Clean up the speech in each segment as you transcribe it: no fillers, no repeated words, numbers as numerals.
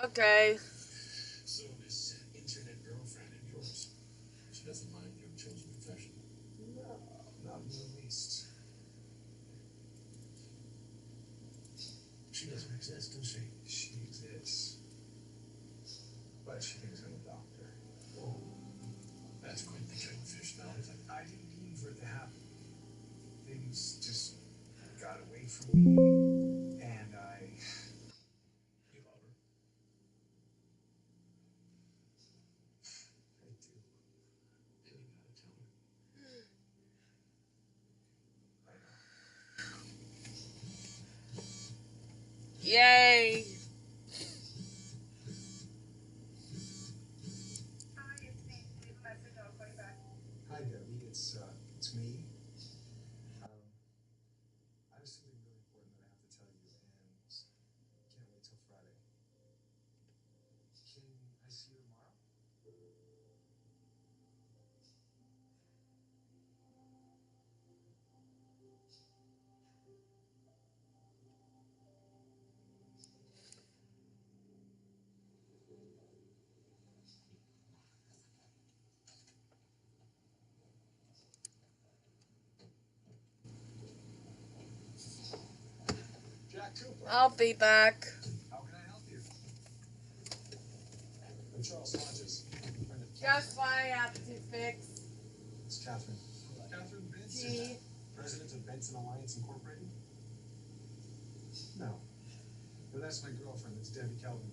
Okay. So this internet girlfriend of yours, she doesn't mind your chosen profession? No, not in the least. She doesn't exist, does she? She exists. But she thinks I'm a doctor. Oh, that's quite the catfish now. I didn't mean for it to happen. Things just got away from me, and You love her. I do. Then you gotta tell her. I know. Yay. Hi, it's me. Leave a message. I'll call you back. Hi, Debbie. It's me. I have something really important that I have to tell you, and can't wait till Friday. Can I see you tomorrow? Jack Cooper. I'll be back. How can I help you? I'm Charles Hodges. Friend of Just what I have to fix. It's Catherine. Catherine Benson. Gee. President of Benson Alliance Incorporated? No. No, that's my girlfriend. It's Debbie Kelvin.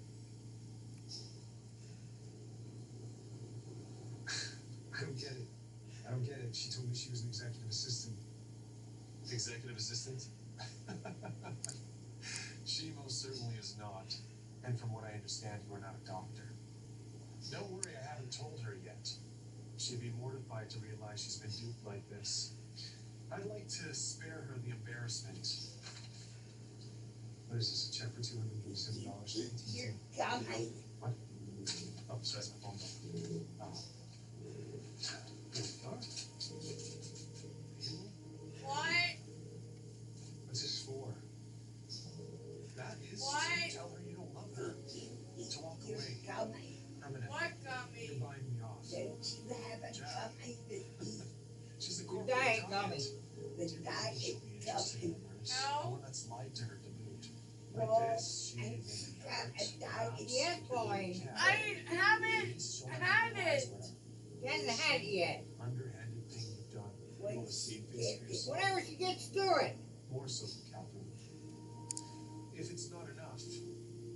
I don't get it. I don't get it. She told me she was an executive assistant. Executive assistant? She most certainly is not. And from what I understand, you are not a doctor. Don't worry, I haven't told her yet. She'd be mortified to realize she's been duped like this. I'd like to spare her the embarrassment. What is this, a check for $237? You're coming. What? Oh, sorry, that's my phone bill. Oh. Here we go. What? What's this for? That is What? to tell her you don't love her. To walk You're away. coming. Permanently. What got You're me? buying me off. Don't you have a coming with me? She's the The corporate guy ain't client. coming. The guy She'll ain't be interested in coming. a nurse. No. The one that's lied to her to boot. Like Well, this, she and may she be got hurt. a dog. Perhaps Yes, boy. yeah. I haven't She'll had realize it. what She hasn't had it yet. an underhanded thing you've done. You Wait, want to see this for yourself? whenever she gets through it. More so for Catherine. If it's not enough,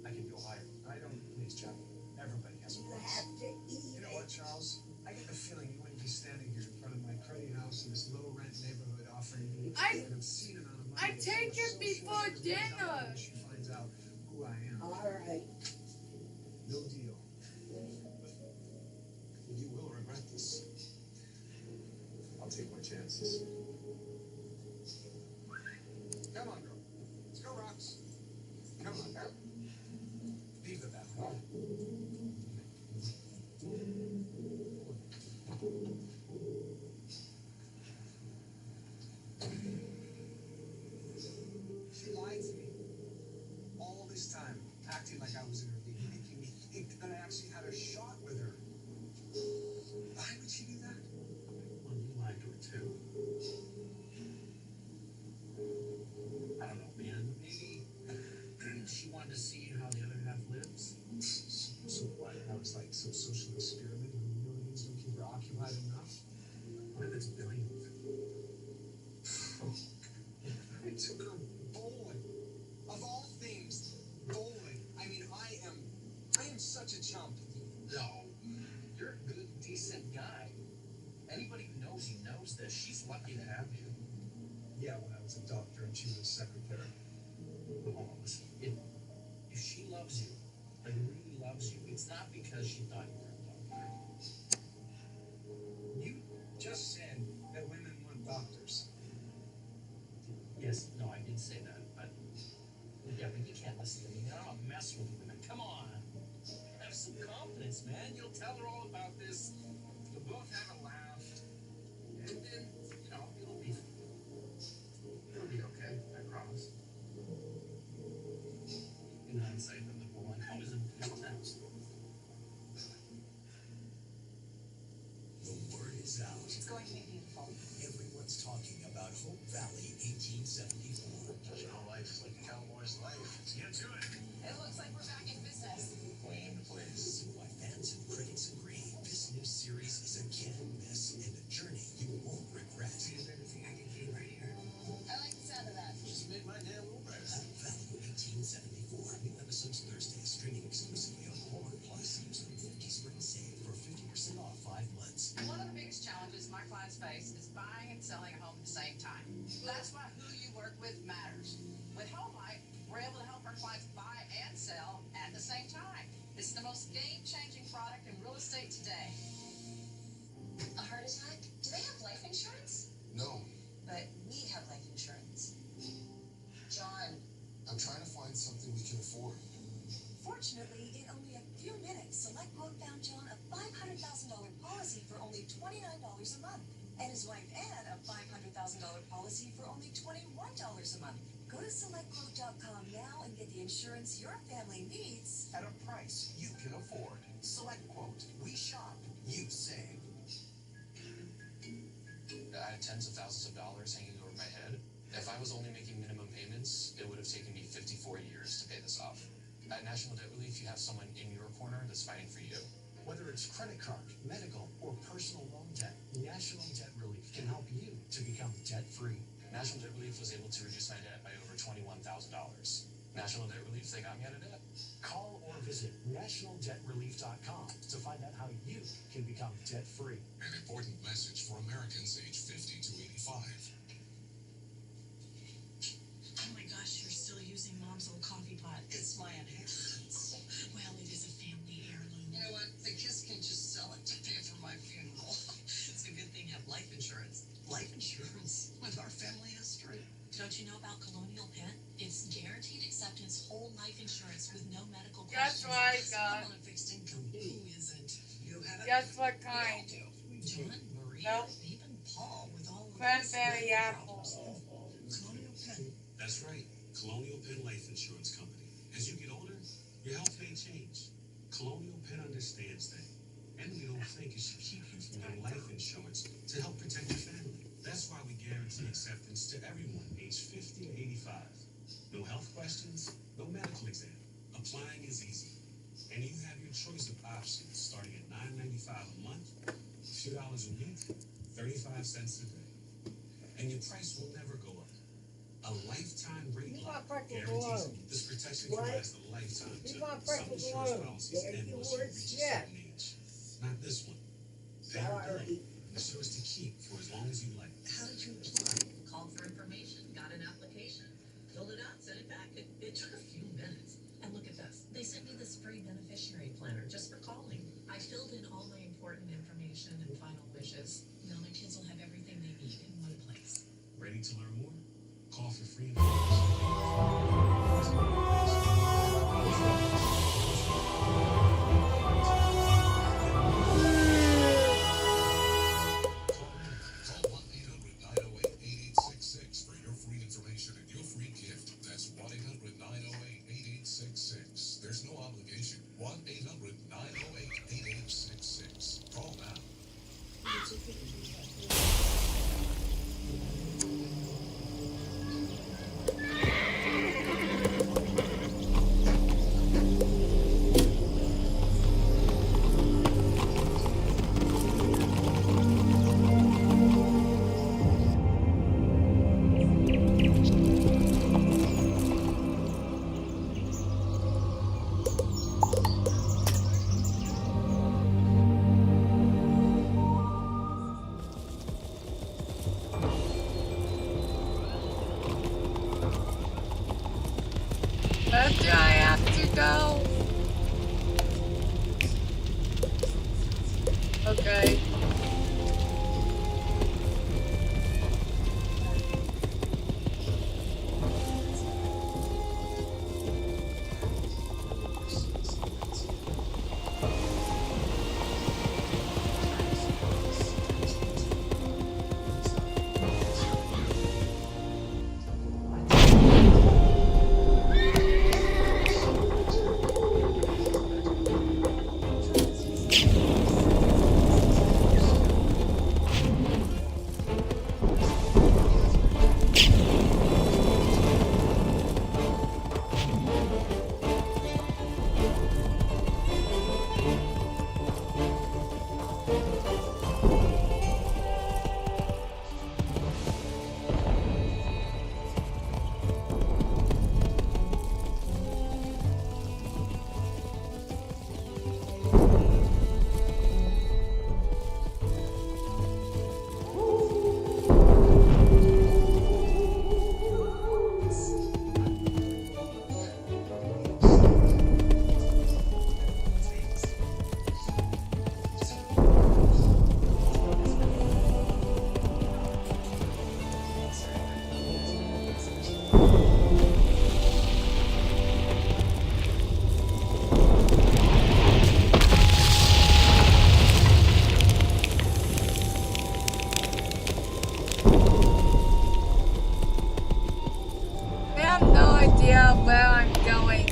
I can go higher. I don't, please, Jack. Everybody has a You price. have to eat You know it. what, Charles? I get the feeling you wouldn't be standing here in front of my cruddy house in this low-rent neighborhood offering me an obscene amount of money. I to take so it before she'll dinner. when she finds out who I am. All right. No deal. You will regret this. I'll take my chances. Come on, girl. Let's go, Rox. Come on, girl. Leave the bathroom. She lied to me. All this time, acting like I was in her league, making me think that I actually had a shot with her. Why would she do that? Well, you lied to her too. I don't know, man. Maybe she wanted to see how the other half lives. So what? I was like some social experiment where millions don't keep her occupied enough? What if it's billions? I took her bowling. Of all things, bowling. I mean, I am such a chump. No. You're a good, decent guy. Anybody who knows you knows this. She's lucky to have you. Yeah, when I was a doctor and she was a secretary. But hold on, listen. If she loves you, like really loves you, it's not because she thought you were a doctor. You just said that women want doctors. Yes, no, I did say that, but yeah, but you can't listen to me. I don't mess with women. Come on. Have some confidence, man. You'll tell her all about this. You'll both have a laugh. And then, you know, it'll be okay, I promise. In hindsight, from the bowling, I was a Hope Valley 1874. You know, life is like a cowboy's life. Let's get to it. It looks like we're back in business. Plan, please. Why fans and critics agree this new series is a can't miss and a journey you won't regret. Everything I can do right here. I like the sound of that. Just made my day a little better. Hope Valley 1874. New episodes Thursday, streaming exclusively on Hallmark Plus. Use code 50SPRING SAVE for 50% off 5 months. One of the biggest challenges my clients face is buying and selling a home at the same time. That's why who you work with matters. With HomeLight, we're able to help our clients buy and sell at the same time. It's the most game-changing product in real estate today. A heart attack? Do they have life insurance? No, But we have life insurance. John, I'm trying to find something we can afford. fortunately, in only a few minutes, SelectQuote found John a $500,000 policy for only $29 a month. And his wife Ann a $500,000 policy for only $21 a month. Go to SelectQuote.com now and get the insurance your family needs. At a price you can afford. Select Quote. We shop. You save. I had tens of thousands of dollars hanging over my head. If I was only making minimum payments, it would have taken me 54 years to pay this off. At National Debt Relief, you have someone in your corner that's fighting for you. Whether it's credit card, medical, or personal loan debt, National Debt Relief can help you to become debt-free. National Debt Relief was able to reduce my debt by over $21,000. National Debt Relief, they got me out of debt. Call or visit nationaldebtrelief.com to find out how you can become debt-free. An important message for Americans aged 50 to 85. Oh my gosh, you're still using Mom's old coffee pot. It's my inheritance. Well, it is a family heirloom. You know what? The kids can just sell it to pay for my funeral. It's a good thing you have life insurance. Life insurance with our family history. Don't you know about Colonial Penn? It's guaranteed acceptance whole life insurance with no medical Guess questions. what, I'm God? on a fixed income. Who isn't? You have it? Guess what We all kind? do. John, Maria, Nope. even Paul with all of Cranberry his apple. problems. Colonial Penn. That's right. Colonial Penn Life Insurance Company. As you get older, your health may change. Colonial Penn understands that. And we don't think it should keep you from getting life insurance to help protect your family. That's why we guarantee acceptance to everyone aged 50 to 85. No health questions, no medical exam. Applying is easy. And you have your choice of options starting at $9.95 a month, a few dollars a week, 35 cents a day. And your price will never go up. A lifetime rate lock guarantees this protection can last a lifetime too. Some insurance policies end once you reach a certain age. Not this one. Pay your bill. It's yours to keep for as long as you like. How did you apply? Called for information, got an application, filled it out, sent it back. It took a few minutes. And look at this. They sent me this free beneficiary planner just for calling. I filled in all my important information and final wishes. Now my kids will have everything they need in one place. Ready to learn more? Call for free Call 1-800-908-8866 for your free information and your free gift. That's 1-800-908-8866. There's no obligation. 1-800-908-8866. Call now. Where do I have to go? Okay. I have no idea where I'm going.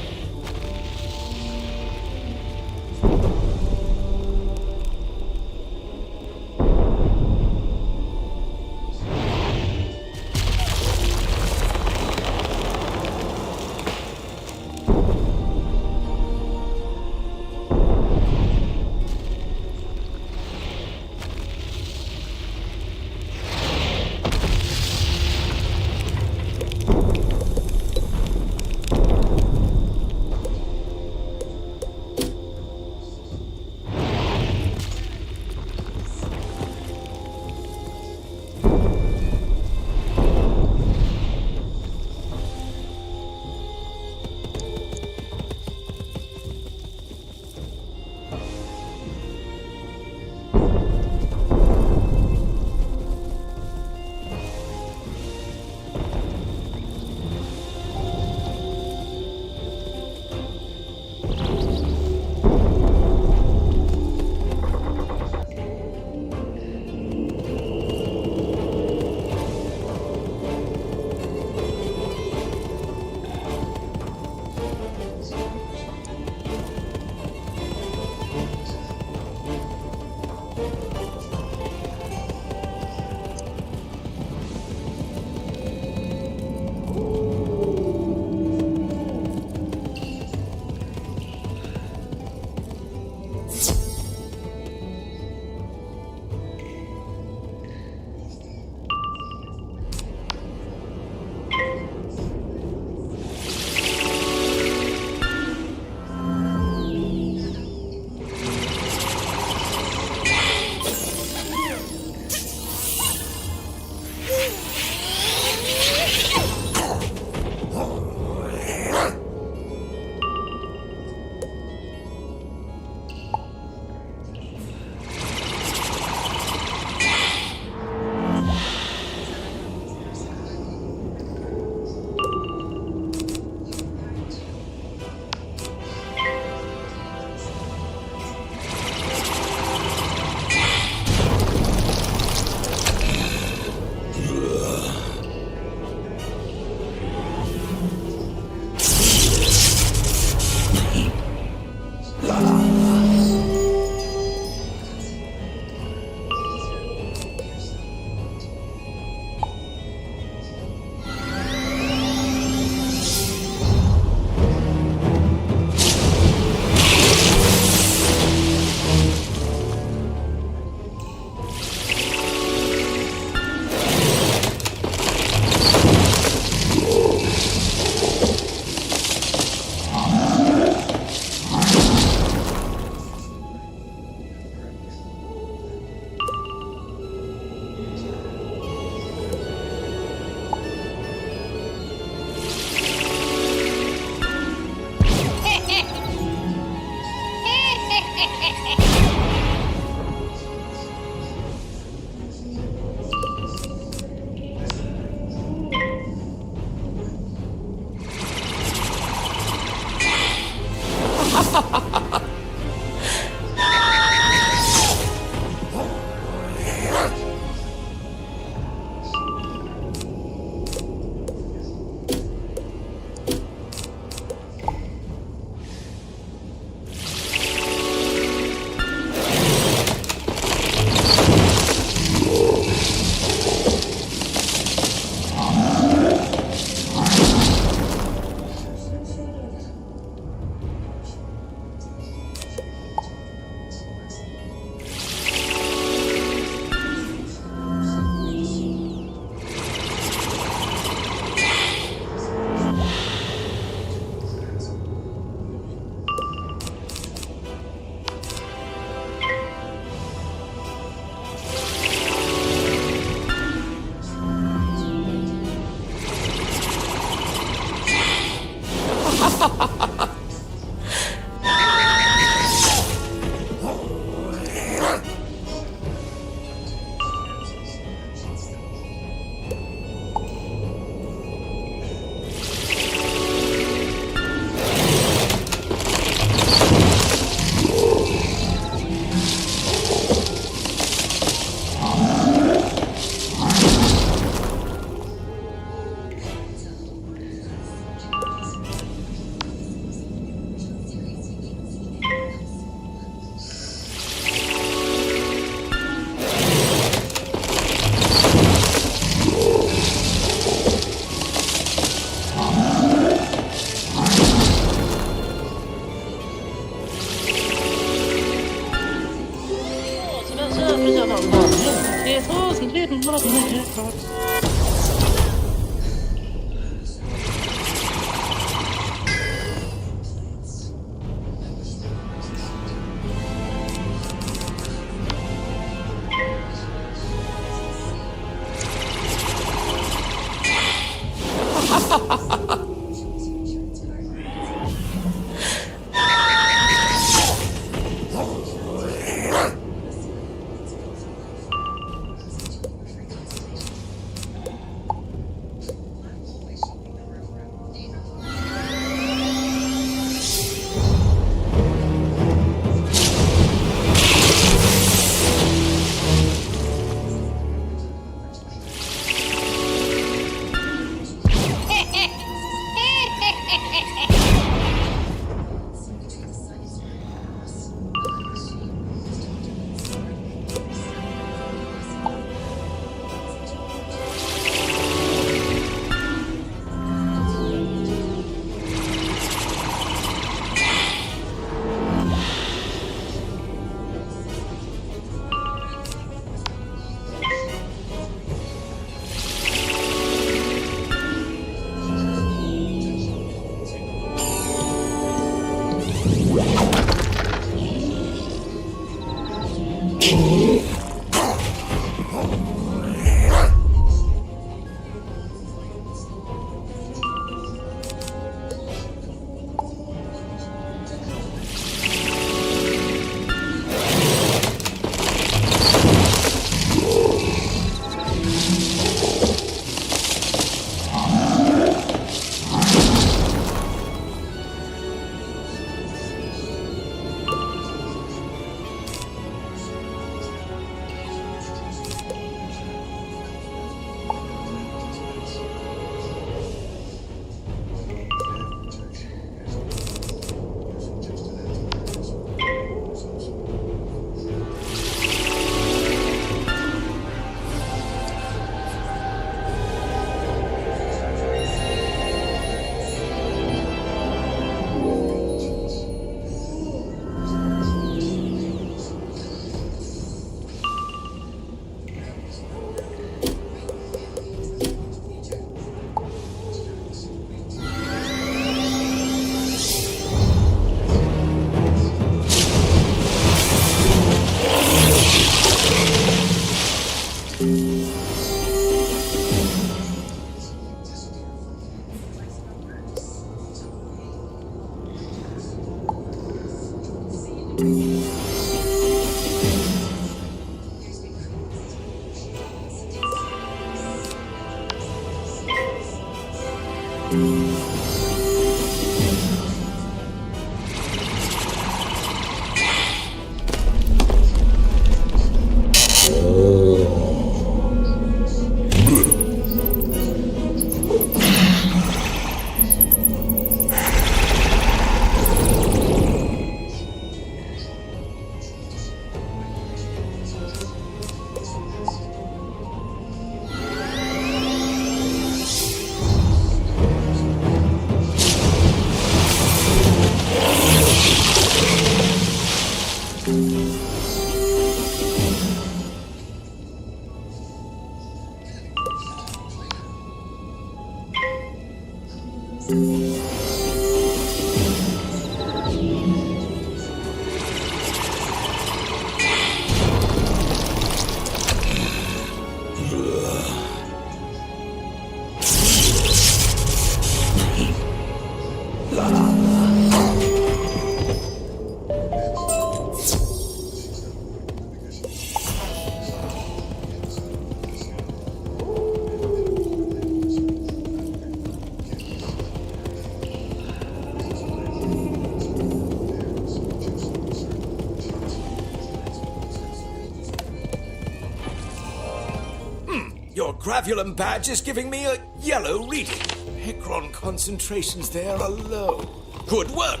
Your Gravulum badge is giving me a yellow reading. Hicron concentrations there are low. Good work!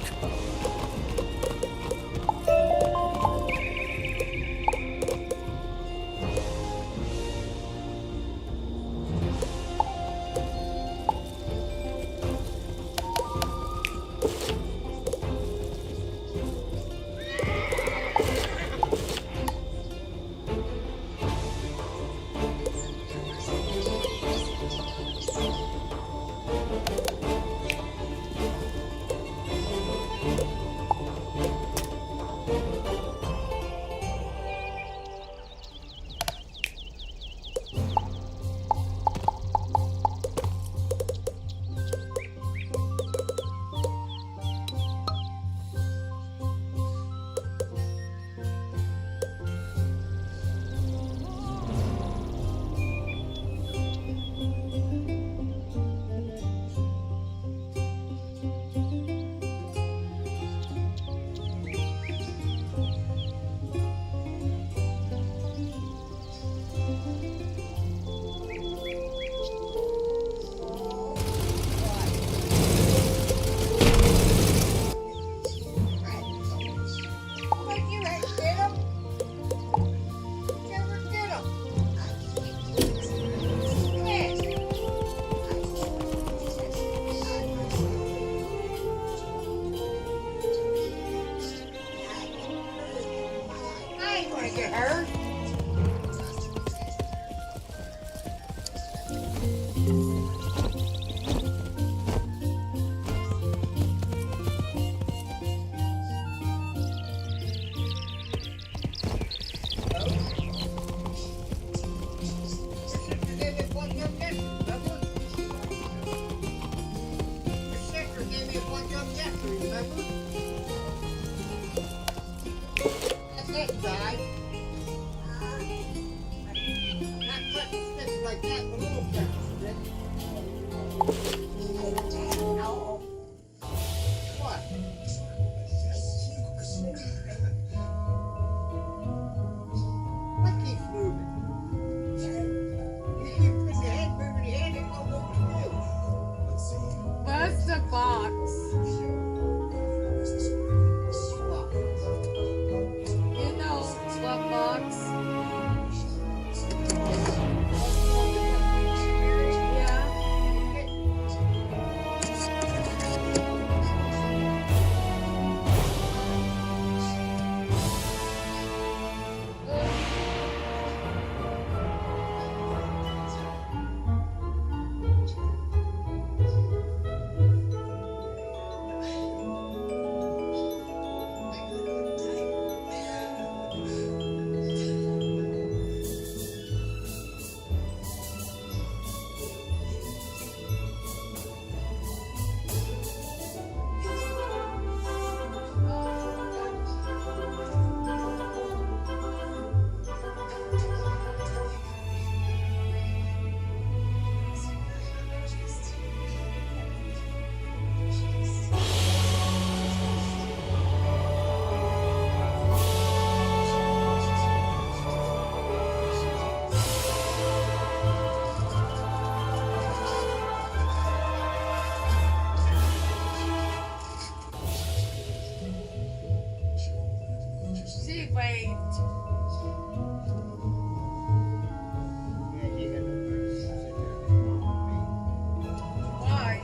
like that with little cats. What? What keeps moving? You keep putting your head moving your head, it won't move with you. Where's the box? You know what box? Yeah. She wait. Why?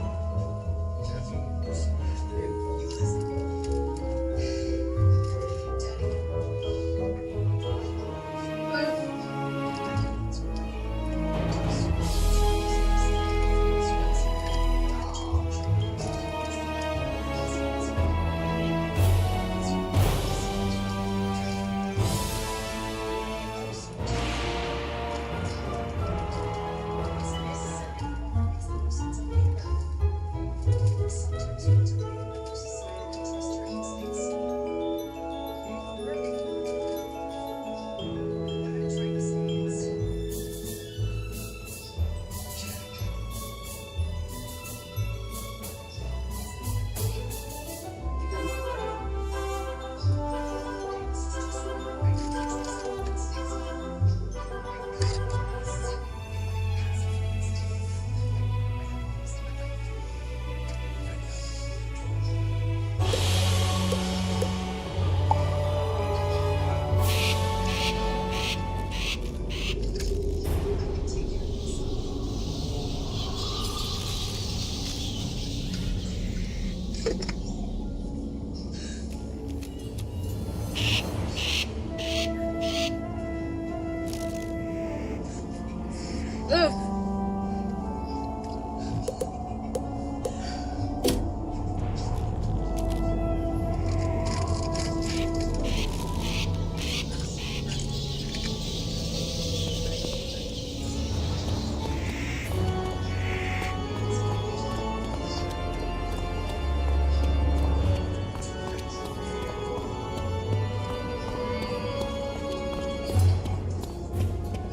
Ugh.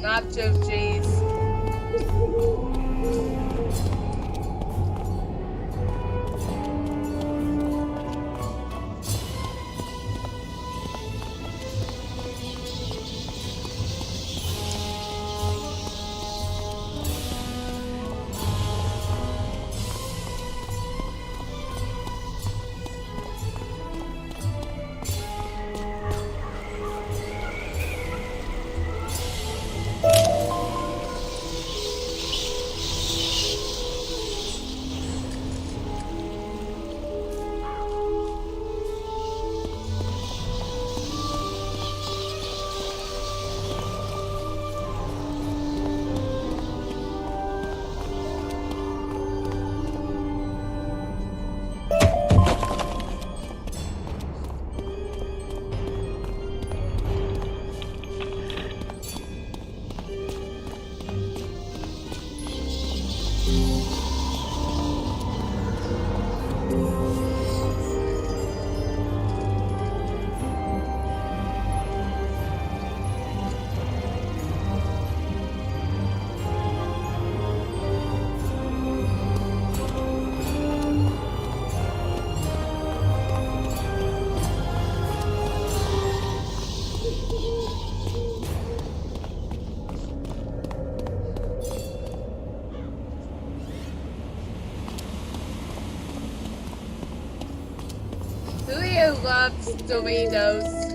Nacho cheese. loves Doritos.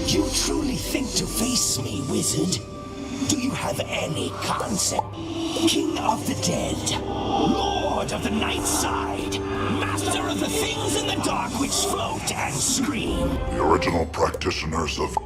You truly think to face me, wizard? Do you have any concept? King of the dead, Lord of the night side, Master of the things in the dark which float and scream. The original practitioners of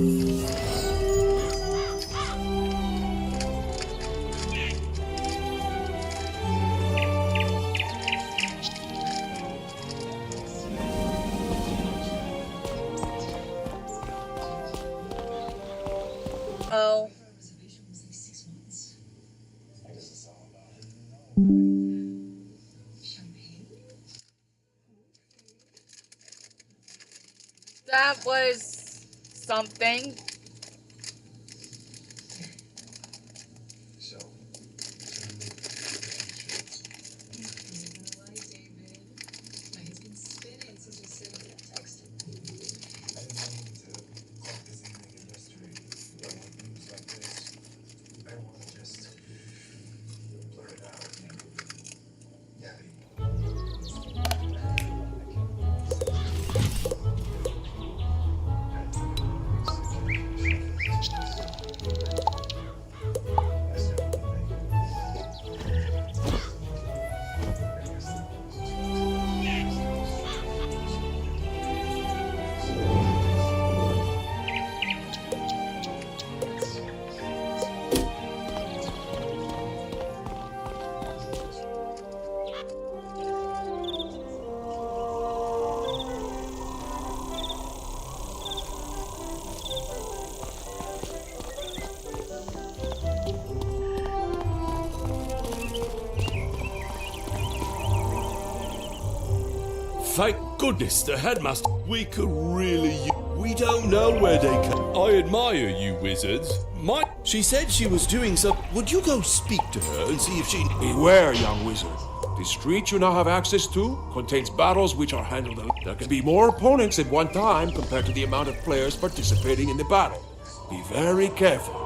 Oh. Reservation was like 6 months. What is this all about? Champagne? That was something. So, Why, David? My head's been spinning since we sent that text. I didn't want to talk this evening in mystery. I don't want news like this. I want to just blurt it out. Daddy. Thank goodness the headmaster. We could really. We don't know where they come. I admire you, wizards. She said she was doing some. Would you go speak to her and see if she. Beware, young wizard. The street you now have access to contains battles which are handled. There can be more opponents at one time compared to the amount of players participating in the battle. Be very careful.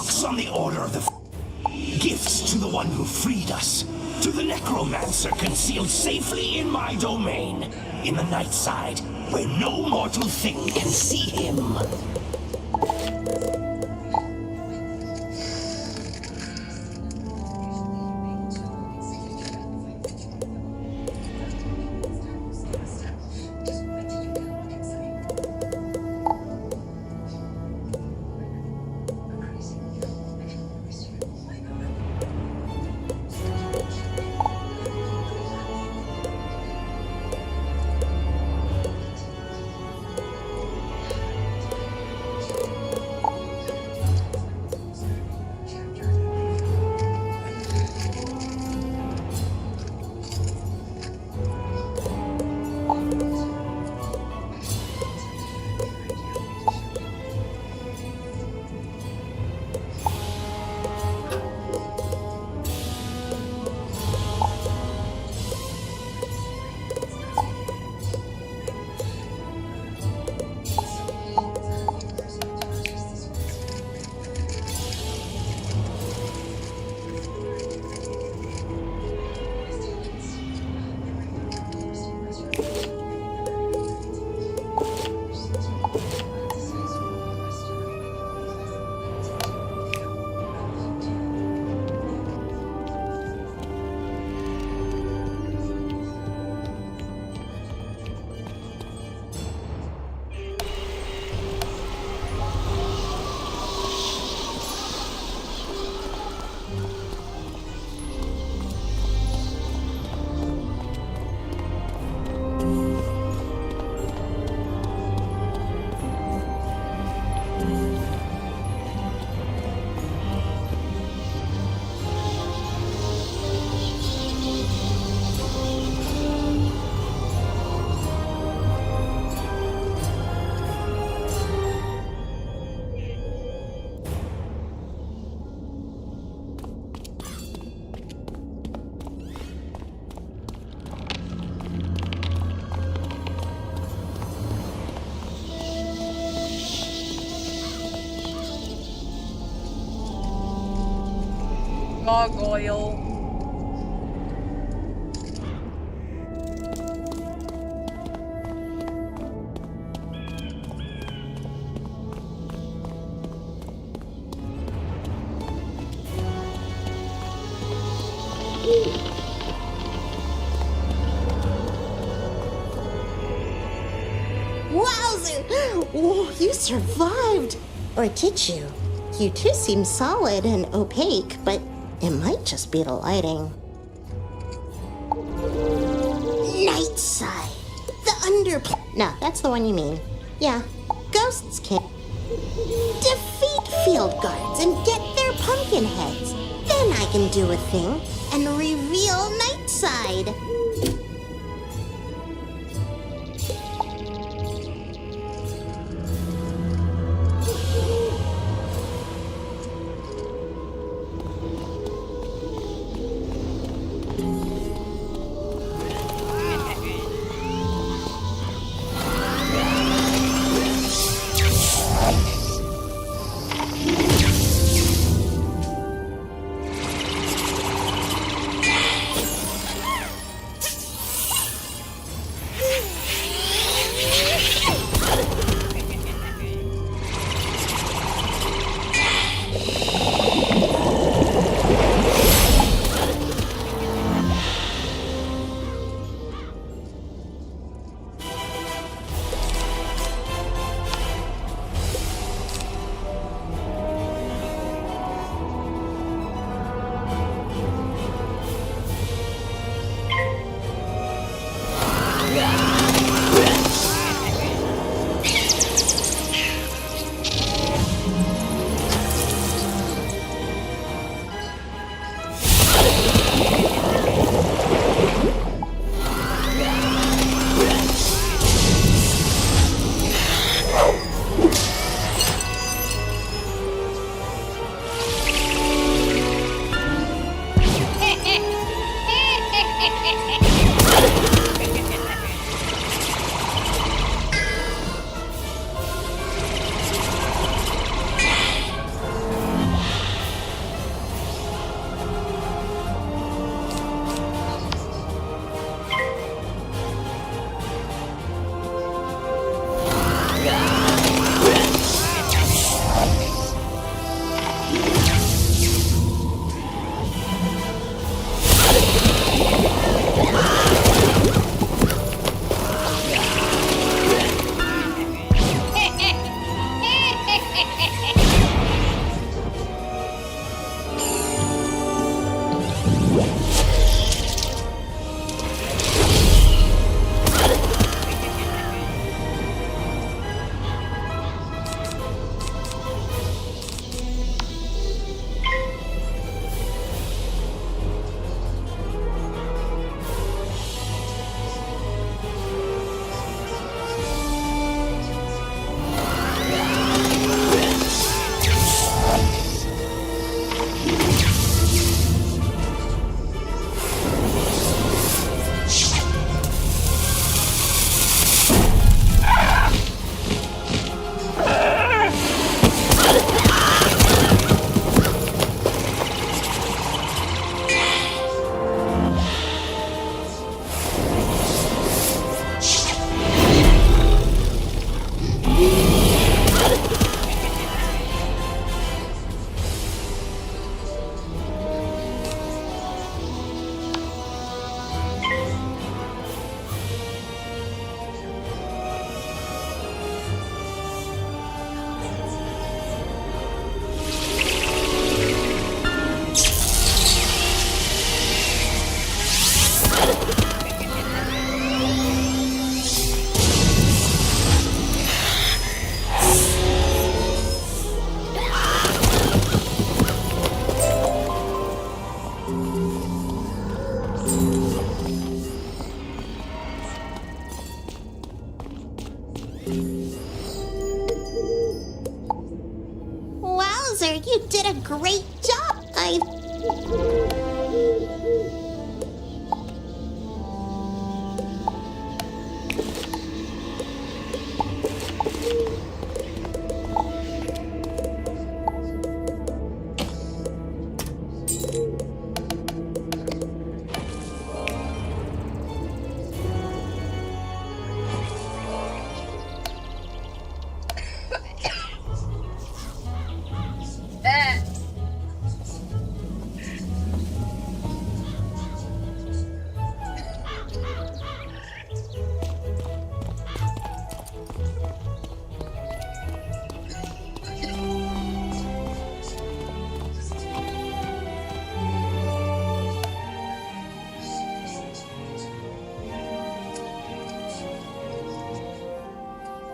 books on the Order of the gifts to the one who freed us, to the necromancer concealed safely in my domain, in the night side, where no mortal thing can see him. Gargoyle. Wowzer! Oh, you survived! Or did you? You two seem solid and opaque, but it might just be the lighting. Night side. The No, that's the one you mean. Yeah, ghosts can defeat field guards and get their pumpkin heads. Then I can do a thing and reveal night side. did a great job.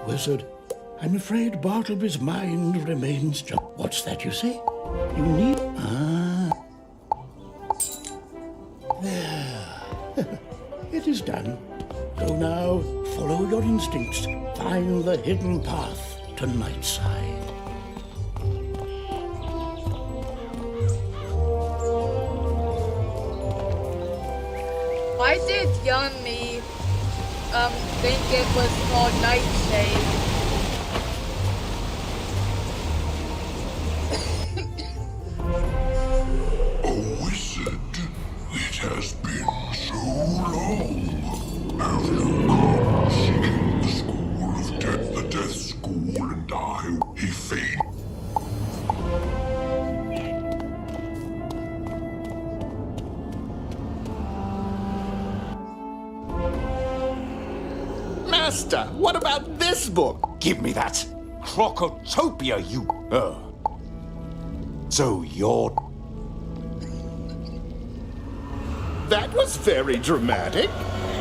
Wizard, I'm afraid Bartleby's mind remains just... What's that you say? You need... There. It is done. Go now, follow your instincts. Find the hidden path to Nightside. Why did young me think it was called Nightshade? Oh, wizard, it has been so long. Have you come seeking the school of death, the death school, and he faint? Master, what about this book? Give me that. Crocotopia, you... So you're... That was very dramatic.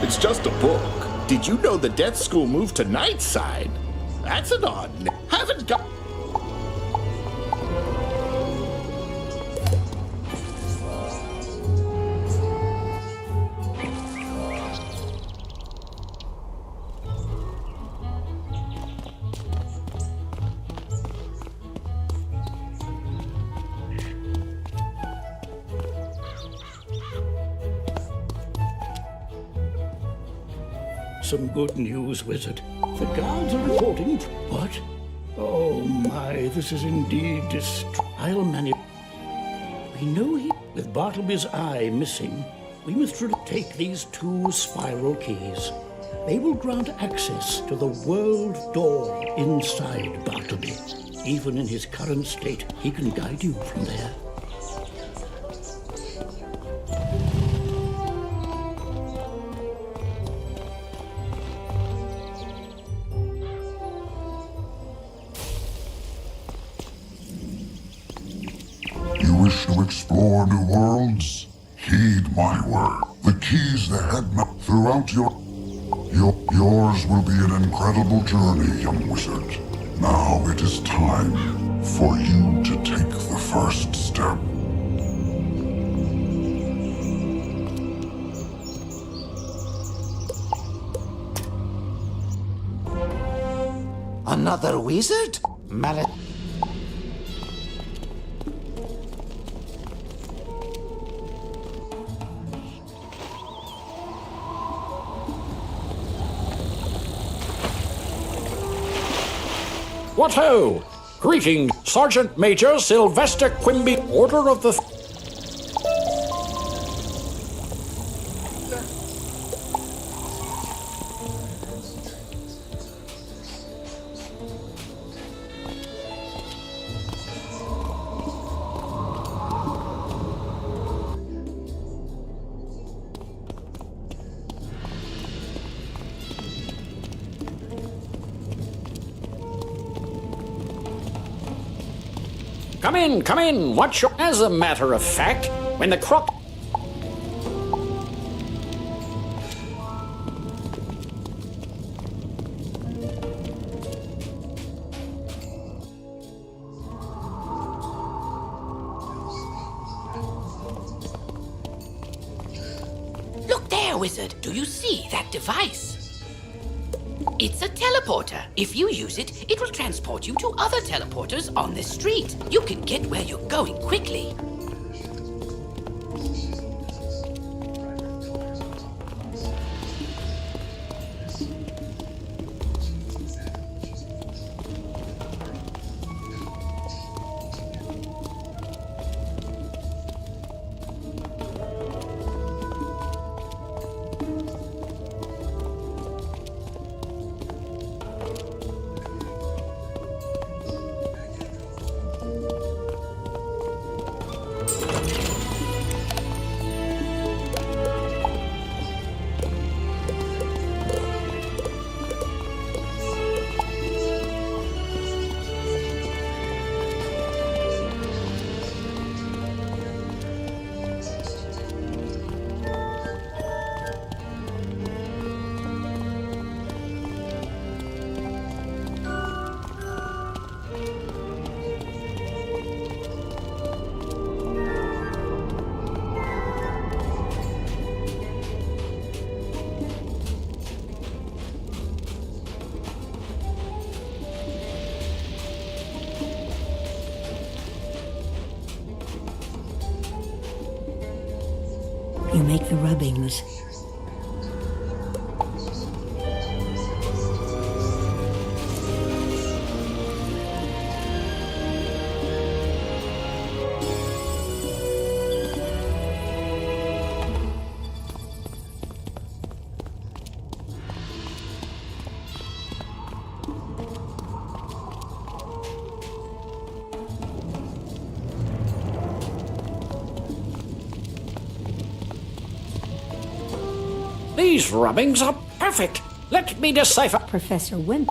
It's just a book. Did you know the Death School moved to Nightside? That's an odd... Haven't got... Some good news, Wizard. The guards are reporting... What? Oh my, this is indeed I'll manage... We know he... With Bartleby's eye missing, we must take these 2 spiral keys. They will grant access to the world door inside Bartleby. Even in his current state, he can guide you from there. To explore new worlds? Heed my word. The keys the headman throughout yours will be an incredible journey, young wizard. Now it is time for you to take the first step. Another wizard? What ho! Greeting, Sergeant Major Sylvester Quimby, Order of the... Come in, watch your... As a matter of fact, when the croc... Look there, wizard. Do you see that device? It's a teleporter. If you use it, it will transport you to other teleporters on the street. You can get where you're going quickly. You make the rubbings. These rubbings are perfect. Let me decipher. Professor Wimp.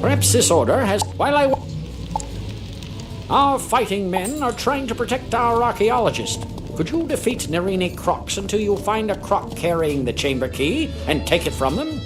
Perhaps this order has... Our fighting men are trying to protect our archaeologist. Could you defeat Nerini Crocs until you find a croc carrying the chamber key and take it from them?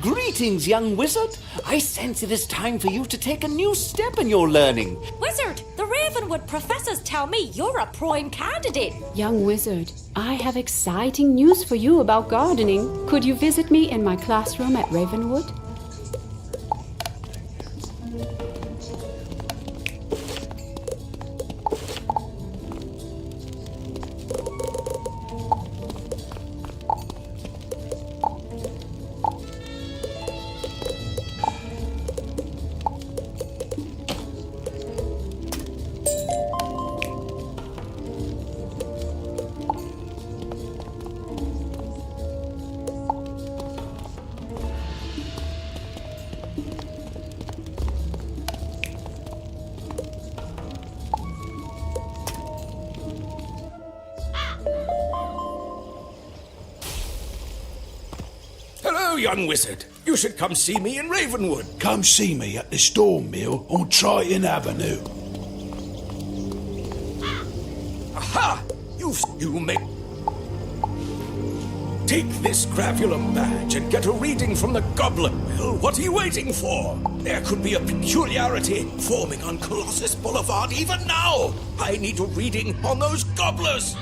Greetings, young wizard. I sense it is time for you to take a new step in your learning. Wizard, the Ravenwood professors tell me you're a prime candidate. Young wizard, I have exciting news for you about gardening. Could you visit me in my classroom at Ravenwood? Hello, young wizard. You should come see me in Ravenwood. Come see me at the Storm Mill on Triton Avenue. Aha! You may... Take this Gravulum badge and get a reading from the Goblet Mill. What are you waiting for? There could be a peculiarity forming on Colossus Boulevard even now. I need a reading on those gobblers.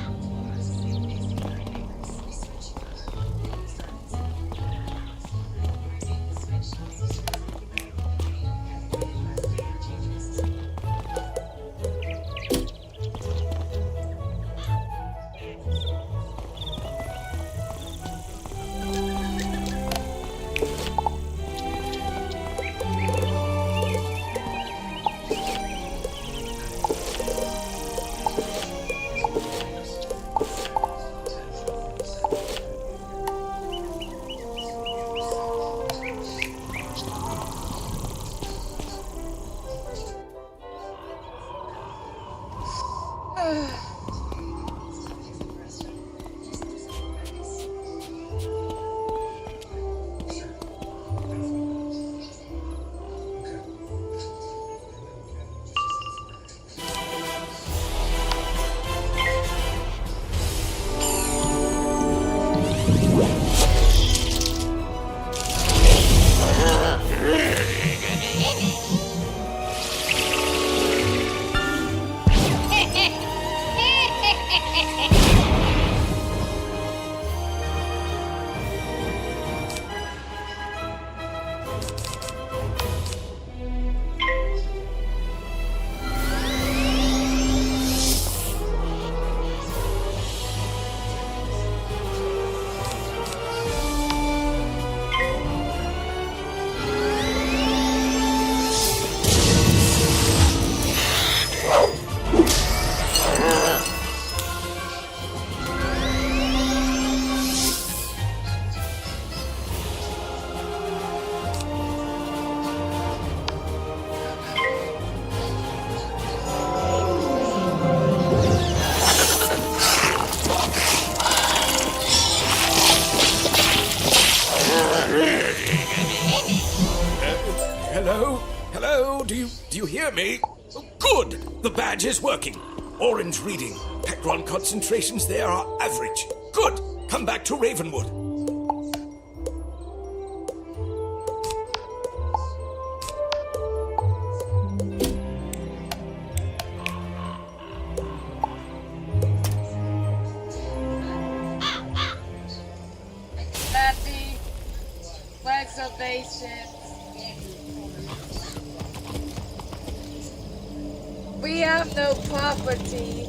Hello? Do you hear me? Oh, good! The badge is working. Orange reading. Pecron concentrations there are average. Good! Come back to Ravenwood. observations. We have no property.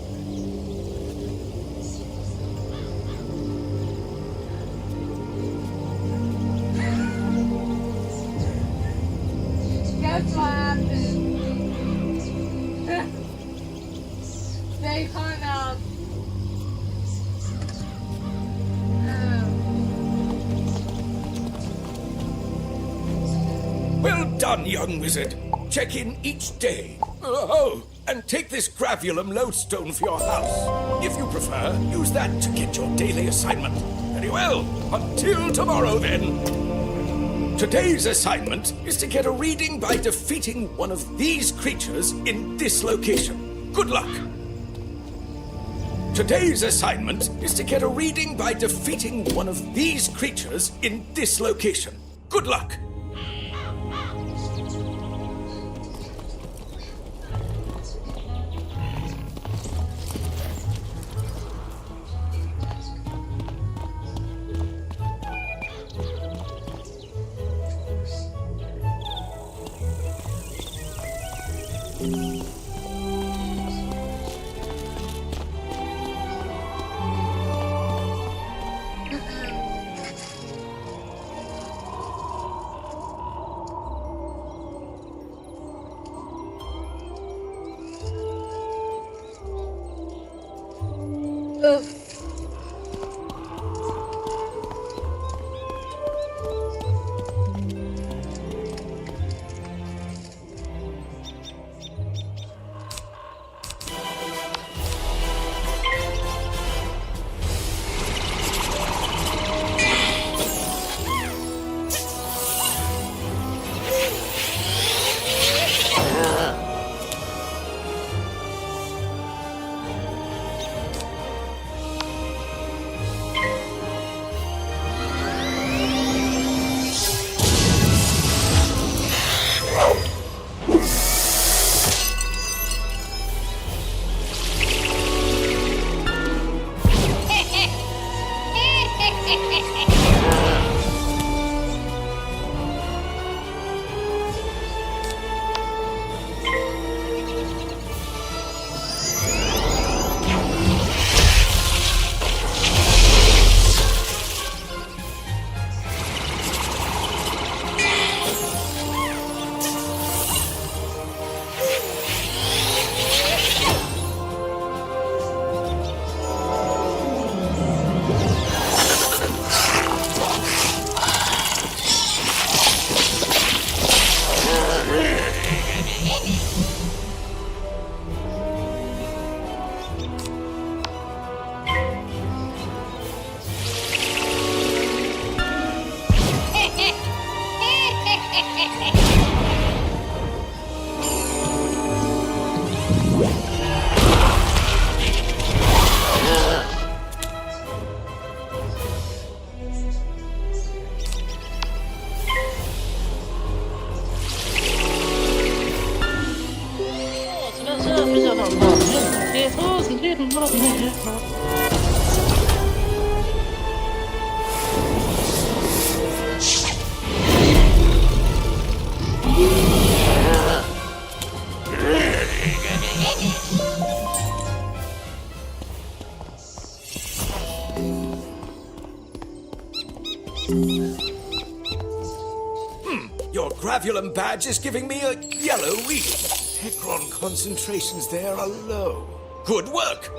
Guess what happened? They hung up. Well done, young wizard. Check in each day. Oh, and take this gravulum lodestone for your house. If you prefer, use that to get your daily assignment. Very well. Until tomorrow, then. Today's assignment is to get a reading by defeating one of these creatures in this location. Good luck. Today's assignment is to get a reading by defeating one of these creatures in this location. Good luck. Your gravulum badge is giving me a yellow reading. Hecron concentrations there are low. Good work!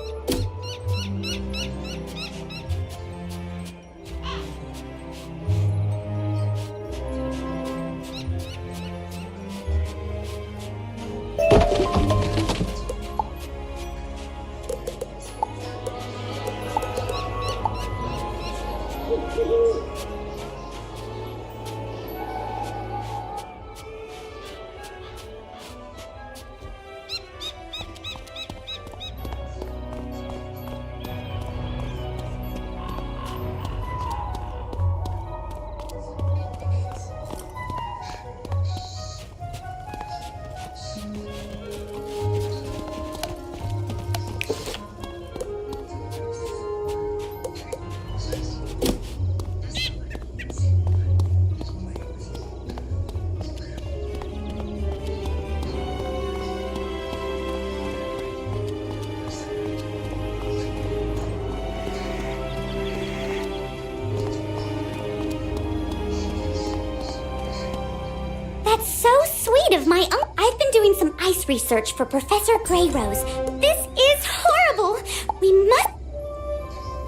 That's so sweet of my uncle. I've been doing some ice research for Professor Greyrose. This is horrible. We must...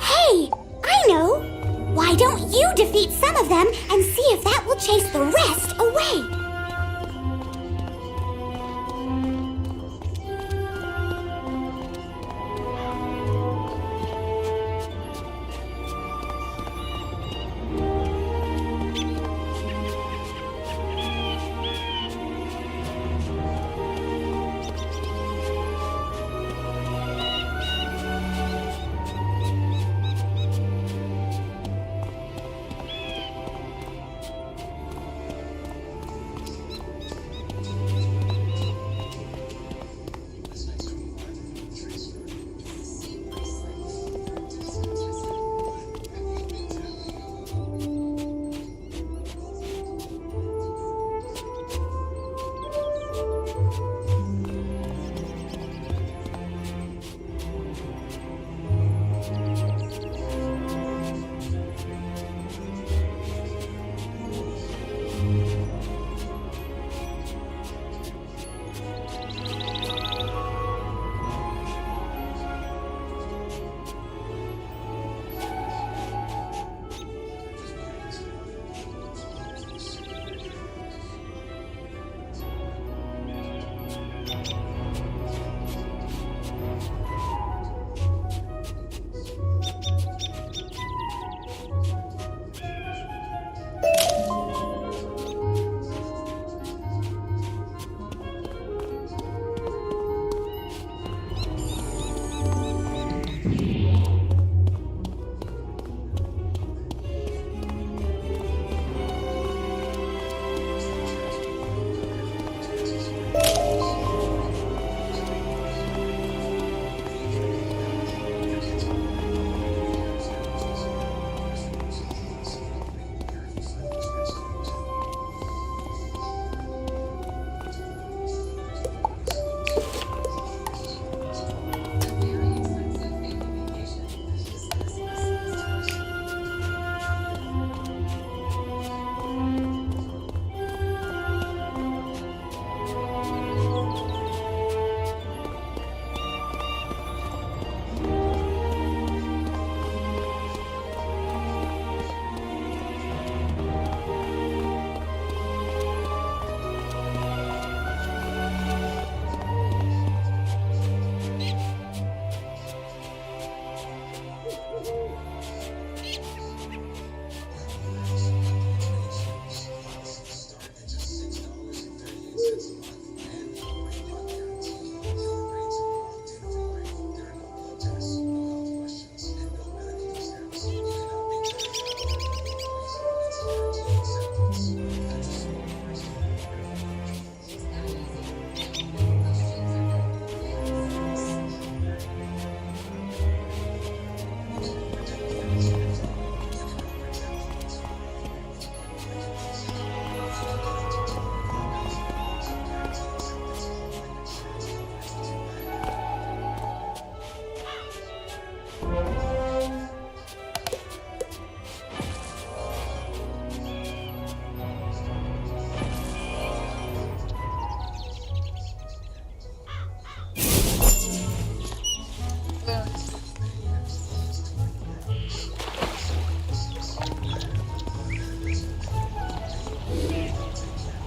Hey, I know. Why don't you defeat some of them and see if that will chase the rest away?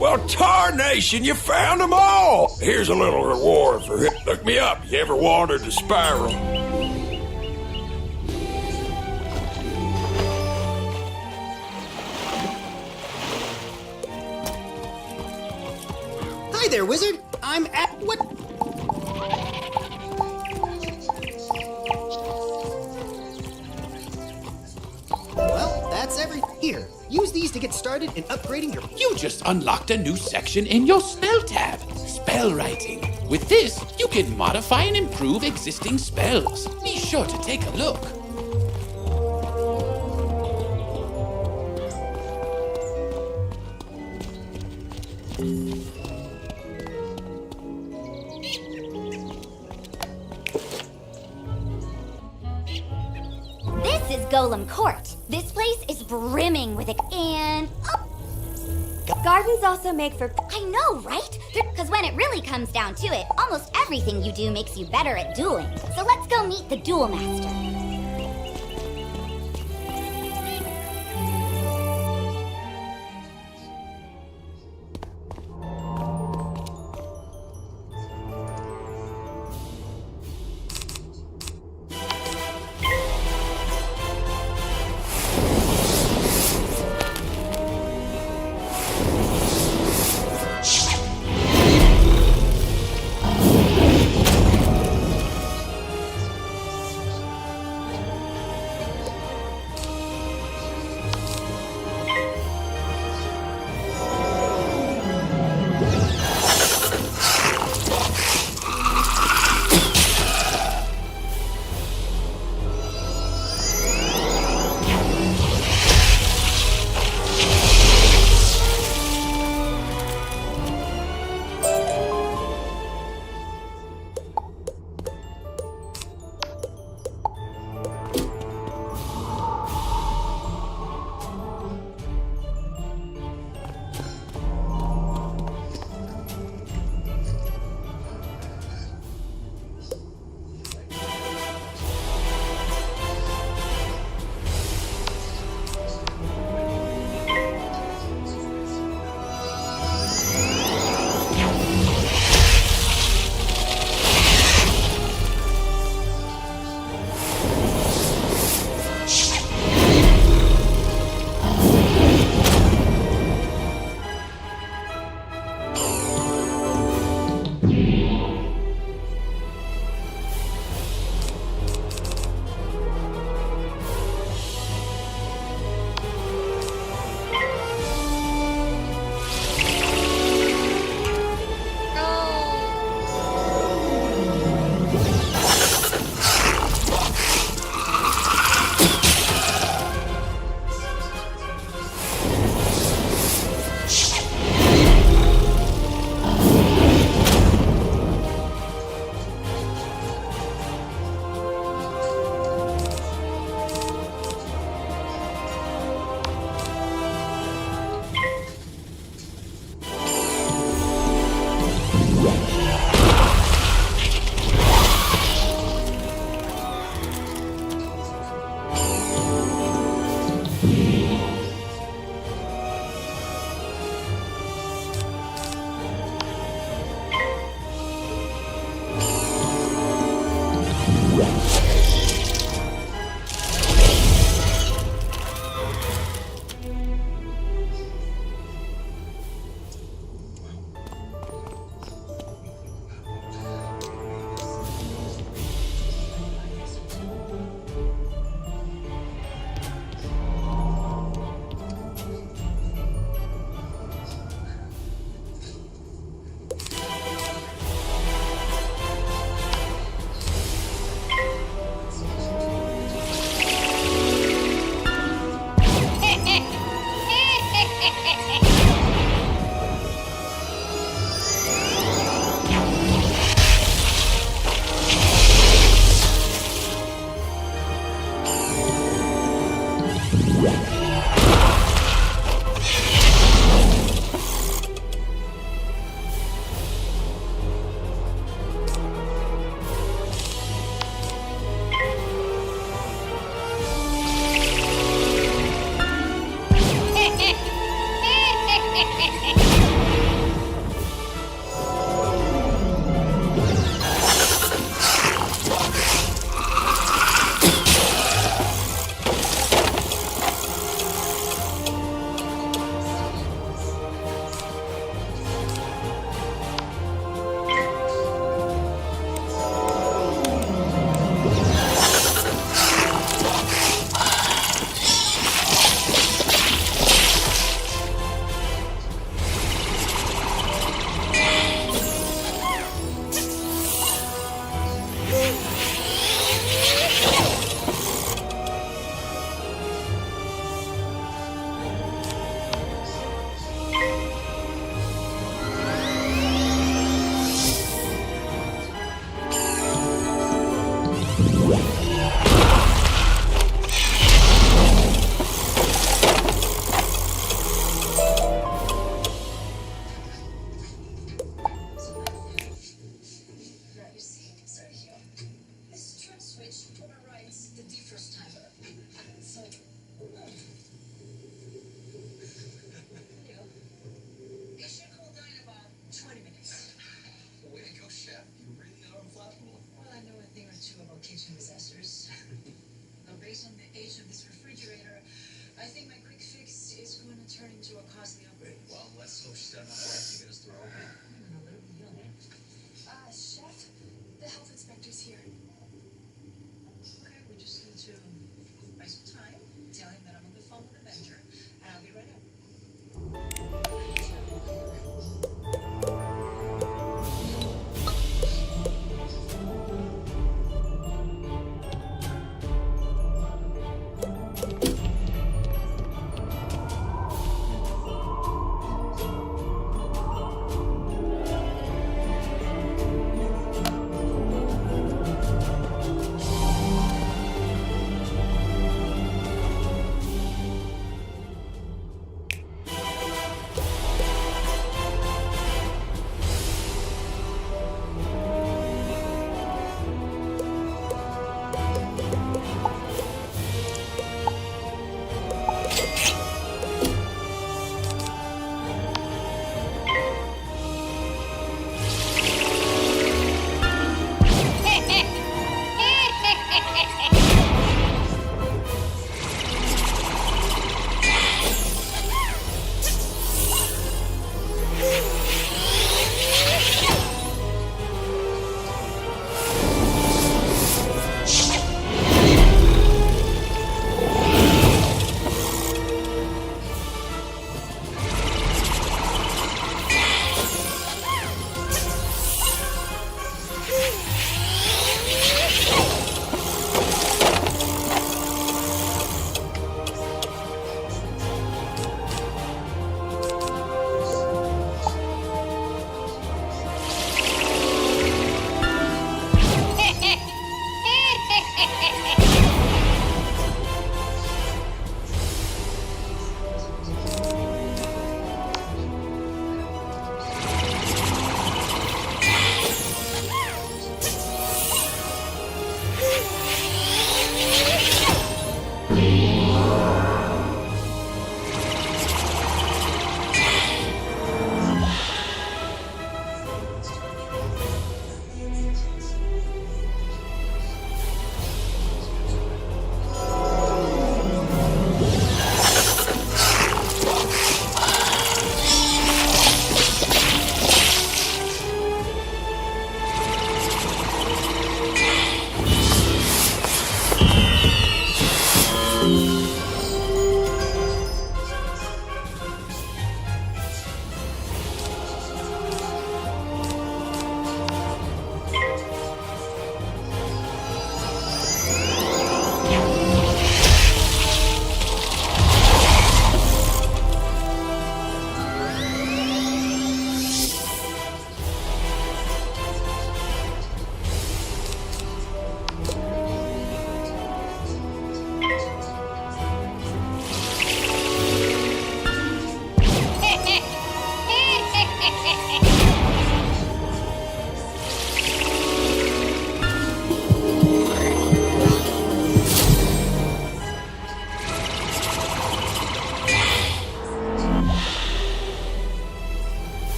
Well, tarnation, you found them all! Here's a little reward for it. Look me up. You ever wandered to Spiral? Hi there, wizard. I'm at what? Well, that's every. Here, use these to get started in upgrading your. You just unlocked a new section in your spell tab, spell writing. With this, you can modify and improve existing spells. Be sure to take a look. This is Golem Court. This place is brimming with it. And Gardens also make for... I know, right? Because when it really comes down to it, almost everything you do makes you better at dueling. So let's go meet the Duel Master.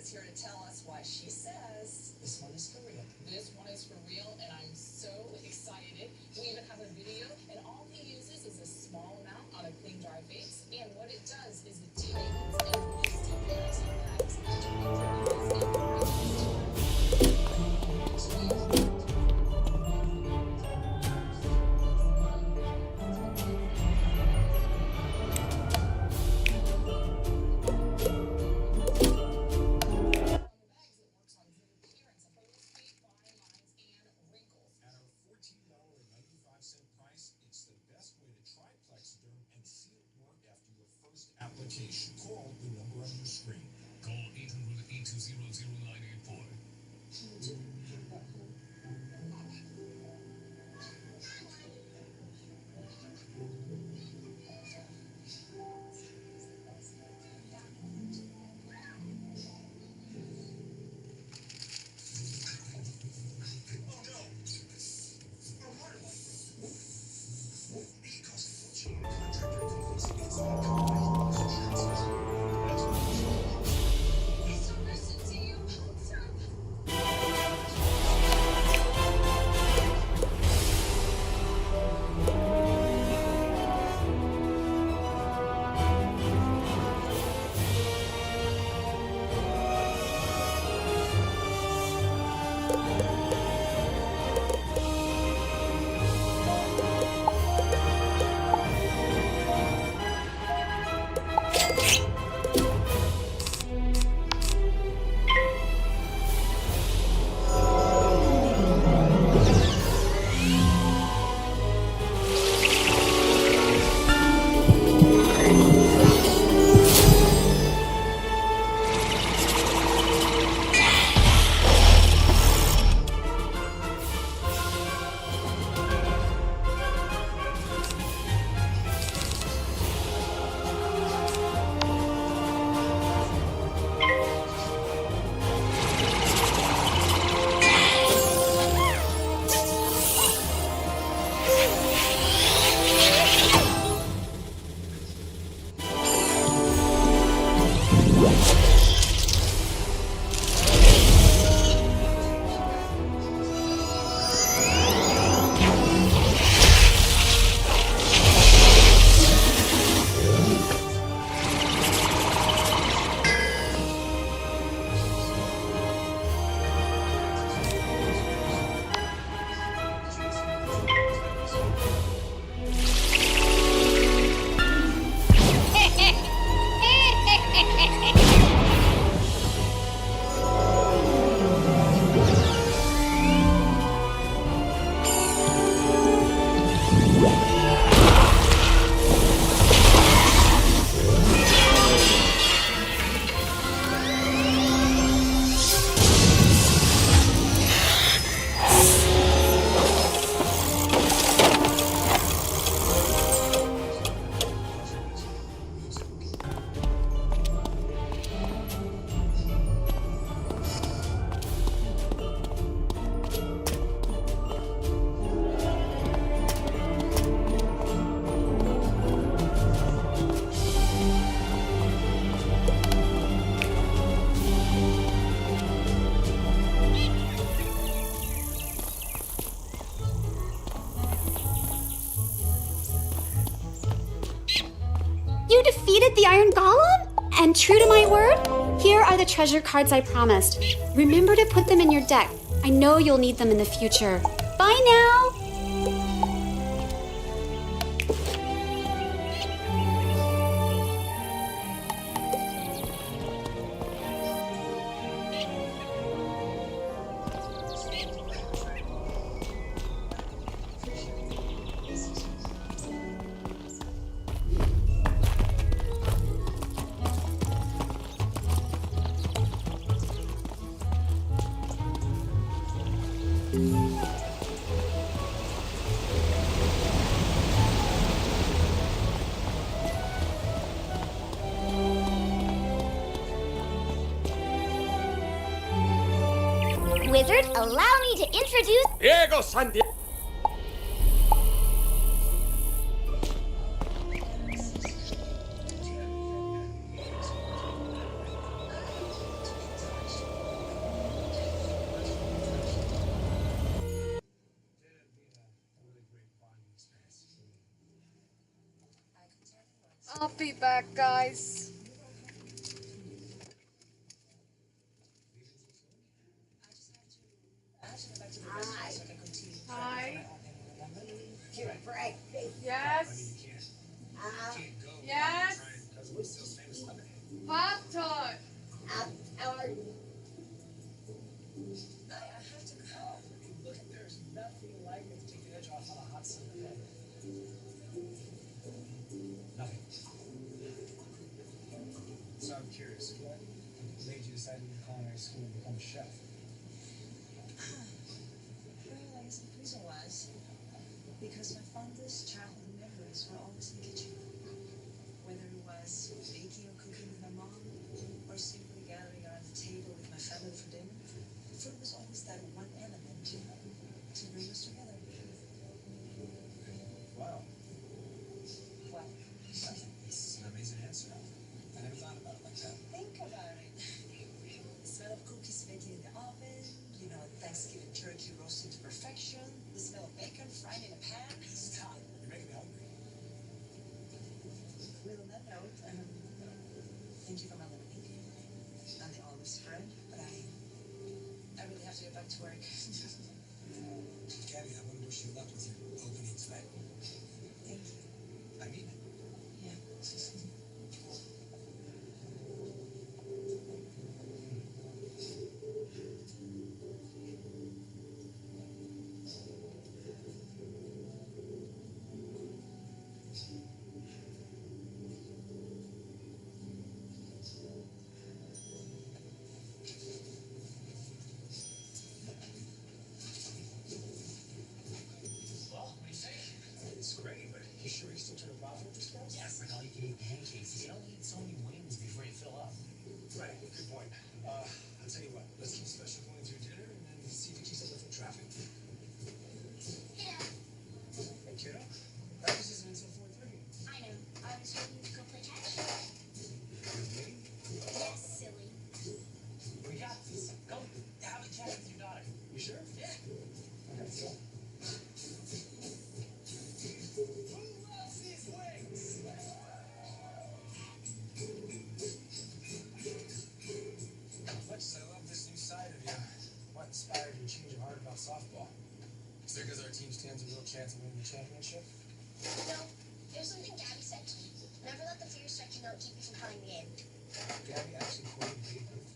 is here to tell us what she says. This one is for real. This one is for real, and I'm so excited. We even have a video, and all he uses is a small amount on a clean, dry face, and what it does is it tightens and boosts comparison bags to application. Call the number on your screen. Call 800-820-0984. You defeated the Iron Golem? And true to my word, here are the treasure cards I promised. Remember to put them in your deck. I know you'll need them in the future. Bye now! Wizard, allow me to introduce... Diego Santiago! back, guys. Hi. Yes. Yes. Pop Tart. Look, there's nothing like it to take the edge off on a hot summer day. Nothing. So I'm curious, what made you decide to leave culinary school and become a chef? Well, I guess the reason was because my fondest childhood memories were always in the kitchen. Whether it was baking or cooking with my mom, or simply gathering around the table with my family for dinner, food was always that one element to bring us together. Wow. Wow. This is an amazing answer. I never thought about it like that. Think about it. The smell of cookies baking in the oven, you know, Thanksgiving turkey roasted to perfection, the smell of bacon fried in a pan. Stop. You're making me hungry. Well, on that note, thank you for my lemonade and the olive spread, but I really have to get back to work. Gabby, I want to wish you luck with your opening tonight. Thank you. I mean it. Yeah. Well, what do you think? It's great, but you sure you still turn a profit with this girl? Yes, like all you can eat pancakes. You don't eat so many wings before you fill up. Right, good point. I'll tell you what, let's keep special going through dinner and then see if it keeps up with the traffic. Yeah, Hey, kiddo. Practice isn't until 4:30. I know. I was hoping to go play catch. With me? Yes, silly. We got this. Go have a chat with your daughter. You sure? Yeah. Okay, let's go. Who loves these wings? Much as I love this new side of you, what inspired your change of heart about softball? Is there because our team stands a real chance of winning the championship? No, it was something Gabby said to me. Never let the fear strike you note keep you from playing the game. Gabby actually quoted Babe Ruth.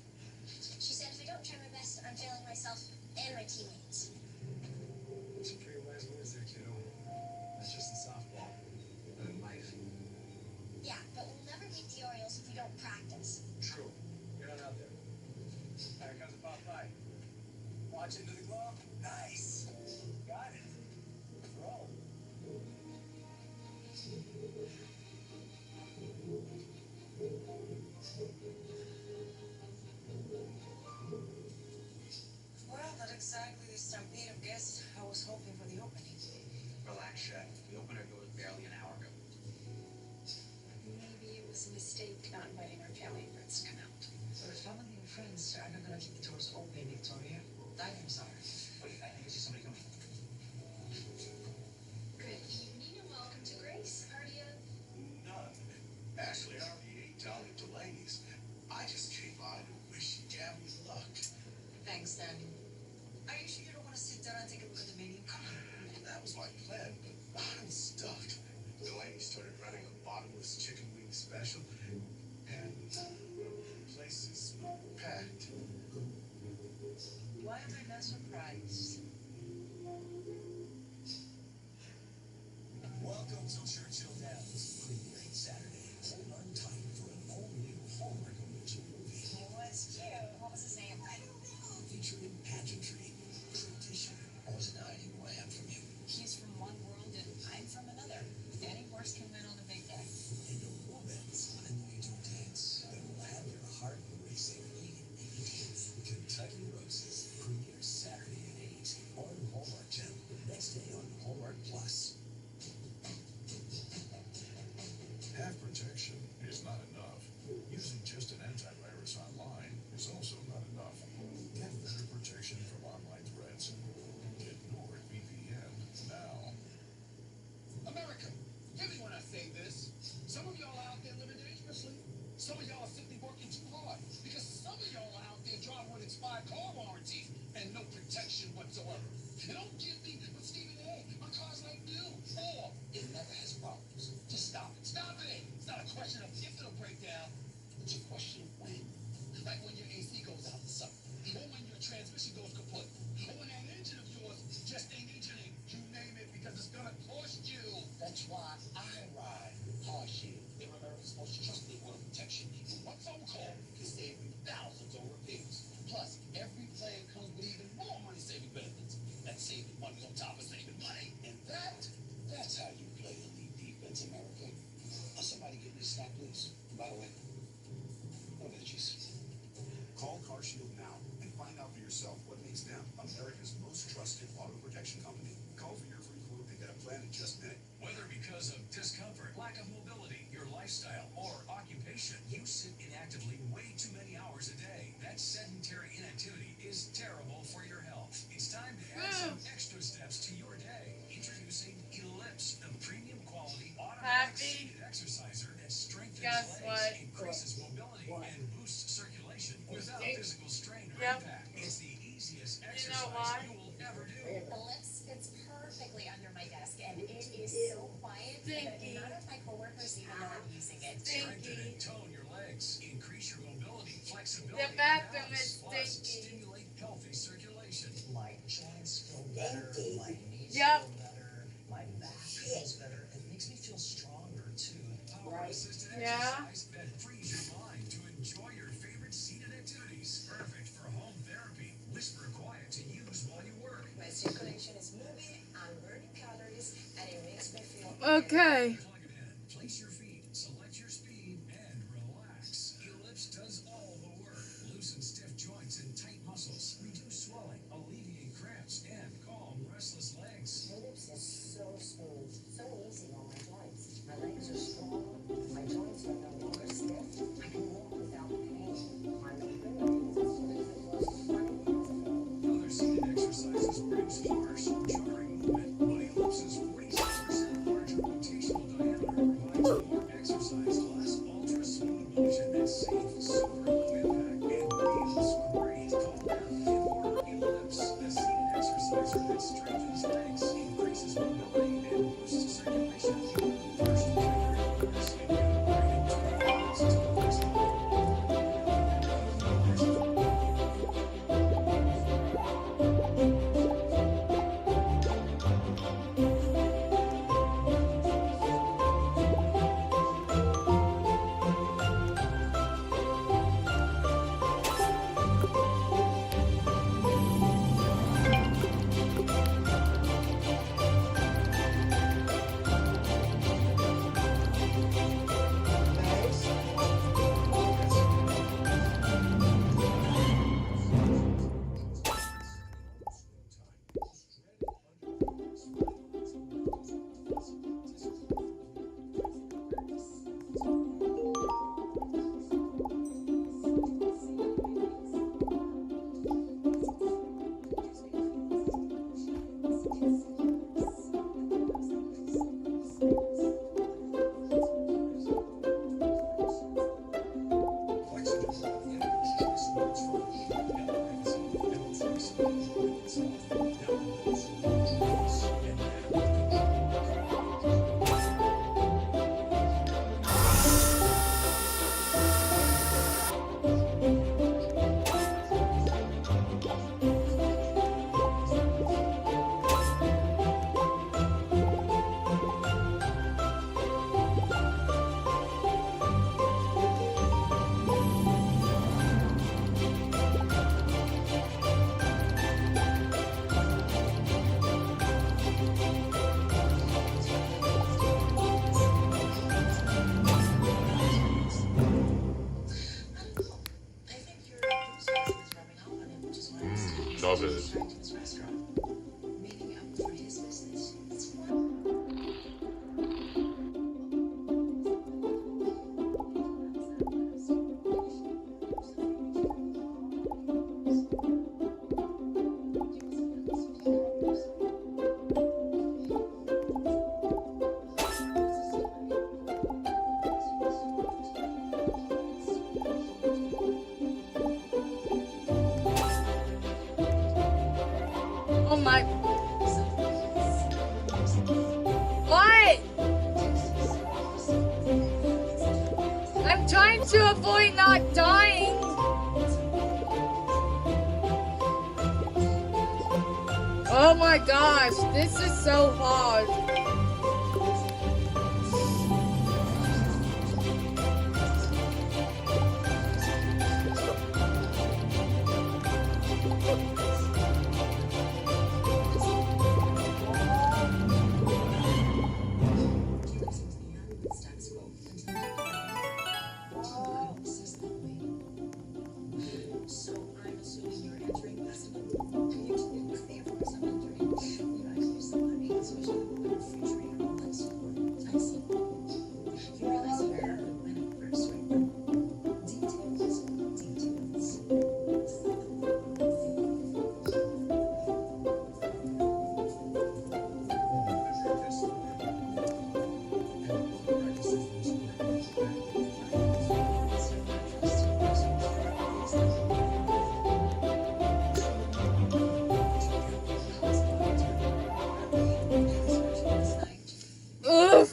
She said if I don't try my best, I'm failing myself and my teammates. Some pretty wise words there, kiddo. Not just in softball, but in life. Yeah, but we'll never beat the Orioles if we don't practice. True. Get on out there. Here comes a pop pie. Watch into the glove. Nice. Got it. Roll. Well, not exactly the stampede of guests I was hoping for the opening. Relax, Chef. The opener goes barely an hour ago. Maybe it was a mistake not inviting our family and friends to come out. But family and friends are not gonna keep the doors open, Victoria. Diners are. Wait, I think I see somebody coming. Good evening and welcome to Grace. Party of... None. Ashley already ate down at Delaney's. I just came by to wish Gabby luck. Thanks, Danny. Are you sure you don't want to sit down and take a look at the menu? Come on. That was my plan, but I'm stuffed. Delaney started running a bottomless chicken wing special, and the place is packed. Why am I not surprised? Welcome to Churchill Downs. Great Saturday. Hold on tight for an all-new Hallmark original movie. It was cute. What was his name? I don't know. Featuring pageantry, tradition. I wasn't hiding who I am from you. He's from one world and I'm from another. Any horse can win on the big day. And a romance. I know you do dance. That will have your heart racing. Kentucky Roses. Premieres Saturday at 8 on Hallmark Channel. Next day on Hallmark Plus. whatsoever. You don't give me but Stephen A. My car's like new. Or it never has problems. Just stop it. Stop it! It's not a question of if it'll break down. It's a question of when. Like when your AC goes out the summer. Or when your transmission goes kaput. Or when that engine of yours just ain't engineering. You name it because it's gonna cost you. That's why I ride Hardship. They're America's most trusted auto protection. One phone call can save you thousands on repairs. Plus, every plan comes with even more money-saving benefits. That's saving money on top of saving money. And that's how you play elite defense, America. Somebody get this snap, please. By the way, no veggies. Call CarShield now and find out for yourself what makes them America's most trusted auto protection company. Call for your free quote and get a plan in just a minute. Whether because of discomfort, lack of mobility, your lifestyle, or occupation, you sit inactively way too many hours a day. That sedentary inactivity is terrible for your health. It's time to add some extra steps to your day. Introducing Ellipse, the premium quality automatic seated exerciser that strengthens legs, increases mobility, and boosts circulation without physical strain or impact. It's the easiest exercise you will ever do. Ellipse fits perfectly under my desk, and it is so quiet that none of my coworkers even know I'm using it. Strengthen and tone your legs, increase your mobility, flexibility, The and bathroom balance, is plus stinky. stimulate healthy circulation. My joints feel better, my knees Yep. feel better, my back feels better. It makes me feel stronger too. Power-assisted Yeah. exercise that frees your mind to enjoy your favorite seated activities. Perfect for home therapy. Whisper quiet to use while you work. My circulation is moving, I'm burning calories, and it makes me feel Okay. Plug it in, place your feet, select your speed, and relax. Ellipse does all the work. Loosen stiff joints and tight muscles. Reduce swelling, alleviate cramps, and calm restless legs. Ellipse is so smooth, so easy on my joints. My legs are strong, my joints are no longer stiff. I can walk without pain. My mobility is as good as it was 20 years ago. Other seated exercises produce harsh, jarring movement, but Ellipse's 46% larger rotational diameter provides more exercise plus ultra-smooth motion that's safe, super low impact, and feels great. Call now and order Ellipse, the seated exerciser that strengthens legs, increases mobility, and boosts circulation. First, check your Ellipse and get upgraded to Ellipse to Love it. his restaurant. Making up for his business. It's fun. my. What? I'm trying to avoid not dying. Oh my gosh, this is so hard. So I'm assuming you're entering festival. Can you keep it clear for us? I'm wondering. You guys use some money, especially when we're refrigerator Roblox support. I see. You realize you have to win it first, right? Details. Oof.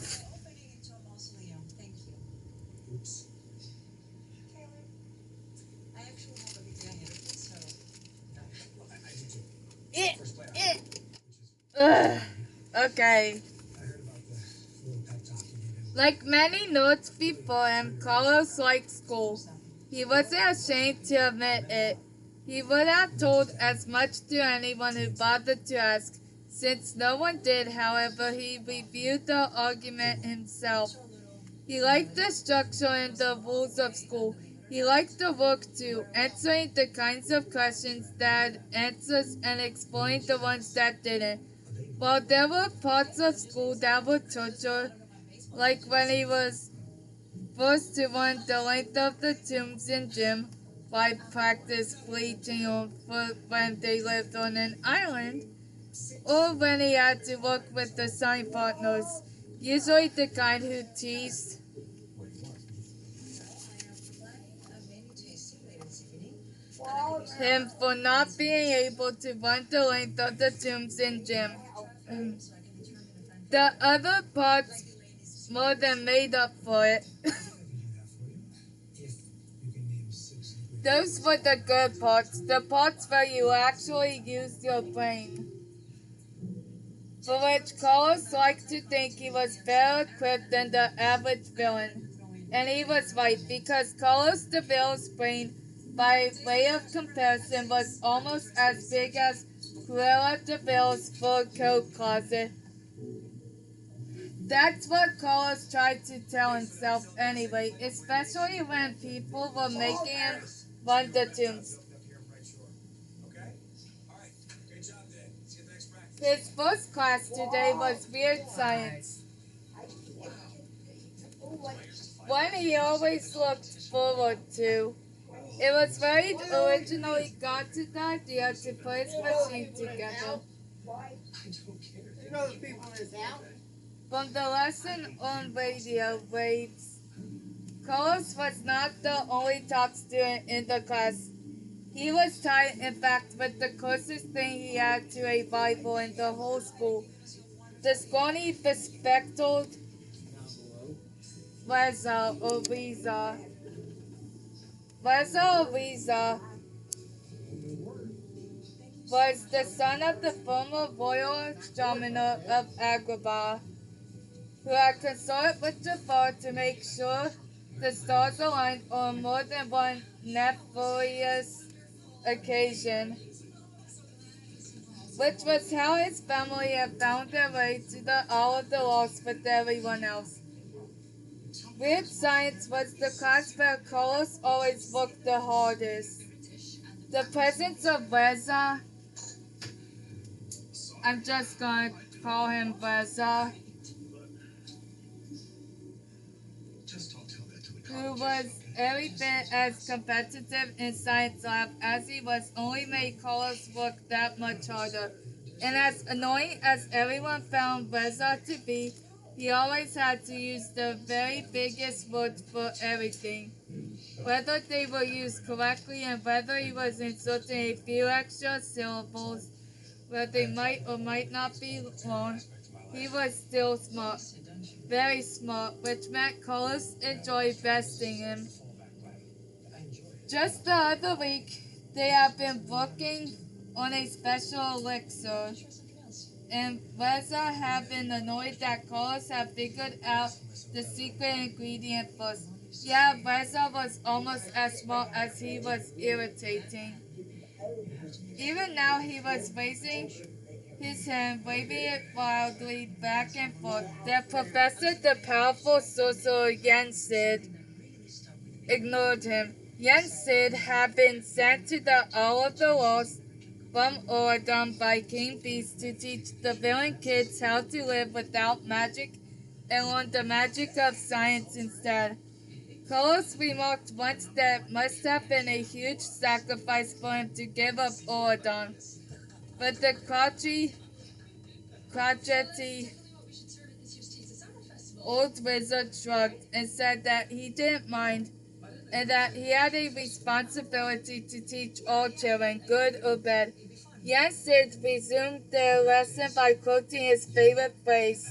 Ugh. Okay. Like many notes before him, Carlos liked school. He wasn't ashamed to admit it. He would have told as much to anyone who bothered to ask. Since no one did, however, he reviewed the argument himself. He liked the structure and the rules of school. He liked the work too, answering the kinds of questions that had answers and exploring the ones that didn't. While there were parts of school that were torture, like when he was forced to run the length of the tombs in gym by practice fleeting for when they lived on an island, or when he had to work with the sign partners, usually the kind who teased him for not being able to run the length of the tombs in gym. The other parts more than made up for it. Those were the good parts, the parts where you actually used your brain. For which Carlos liked to think he was better equipped than the average villain. And he was right, because Carlos the villain's brain, by way of comparison, was almost as big as Cruella de Vil's fur coat closet. That's what Carlos tried to tell himself anyway, especially when people were making him run the tombs. His first class today was Weird Science, one he always looked forward to. It was where he originally got to the idea to put his machine together. From the lesson on radio waves, Carlos was not the only top student in the class. He was tied, in fact, with the closest thing he had to a Bible in the whole school. The scrawny, bespectacled Reza was the son of the former royal astronomer of Agrabah, who had consulted with Jafar to make sure the stars aligned on more than one nefarious occasion, which was how his family had found their way to the Isle of the Lost with everyone else. Weird Science was the class where Carlos always worked the hardest. The presence of Reza, I'm just gonna call him Reza, who was every bit as competitive in science lab as he was, only made Carlos work that much harder. And as annoying as everyone found Reza to be, he always had to use the very biggest words for everything. Whether they were used correctly and whether he was inserting a few extra syllables where they might or might not be alone, he was still smart. Very smart, which meant Carlos enjoyed besting him. Just the other week, they have been working on a special elixir, and Reza had been annoyed that Carlos had figured out the secret ingredient first. Yeah, Reza was almost as smart as he was irritating. Even now, he was raising his hand, waving it wildly back and forth. The professor, the powerful sorcerer Yensid, ignored him. Yensid had been sent to the Isle of the Lost from Oregon by King Beast to teach the villain kids how to live without magic and learn the magic of science instead. Carlos remarked once that it must have been a huge sacrifice for him to give up Oregon. But the crotchety old wizard shrugged and said that he didn't mind, and that he had a responsibility to teach all children, good or bad. Yensid resumed their lesson by quoting his favorite phrase: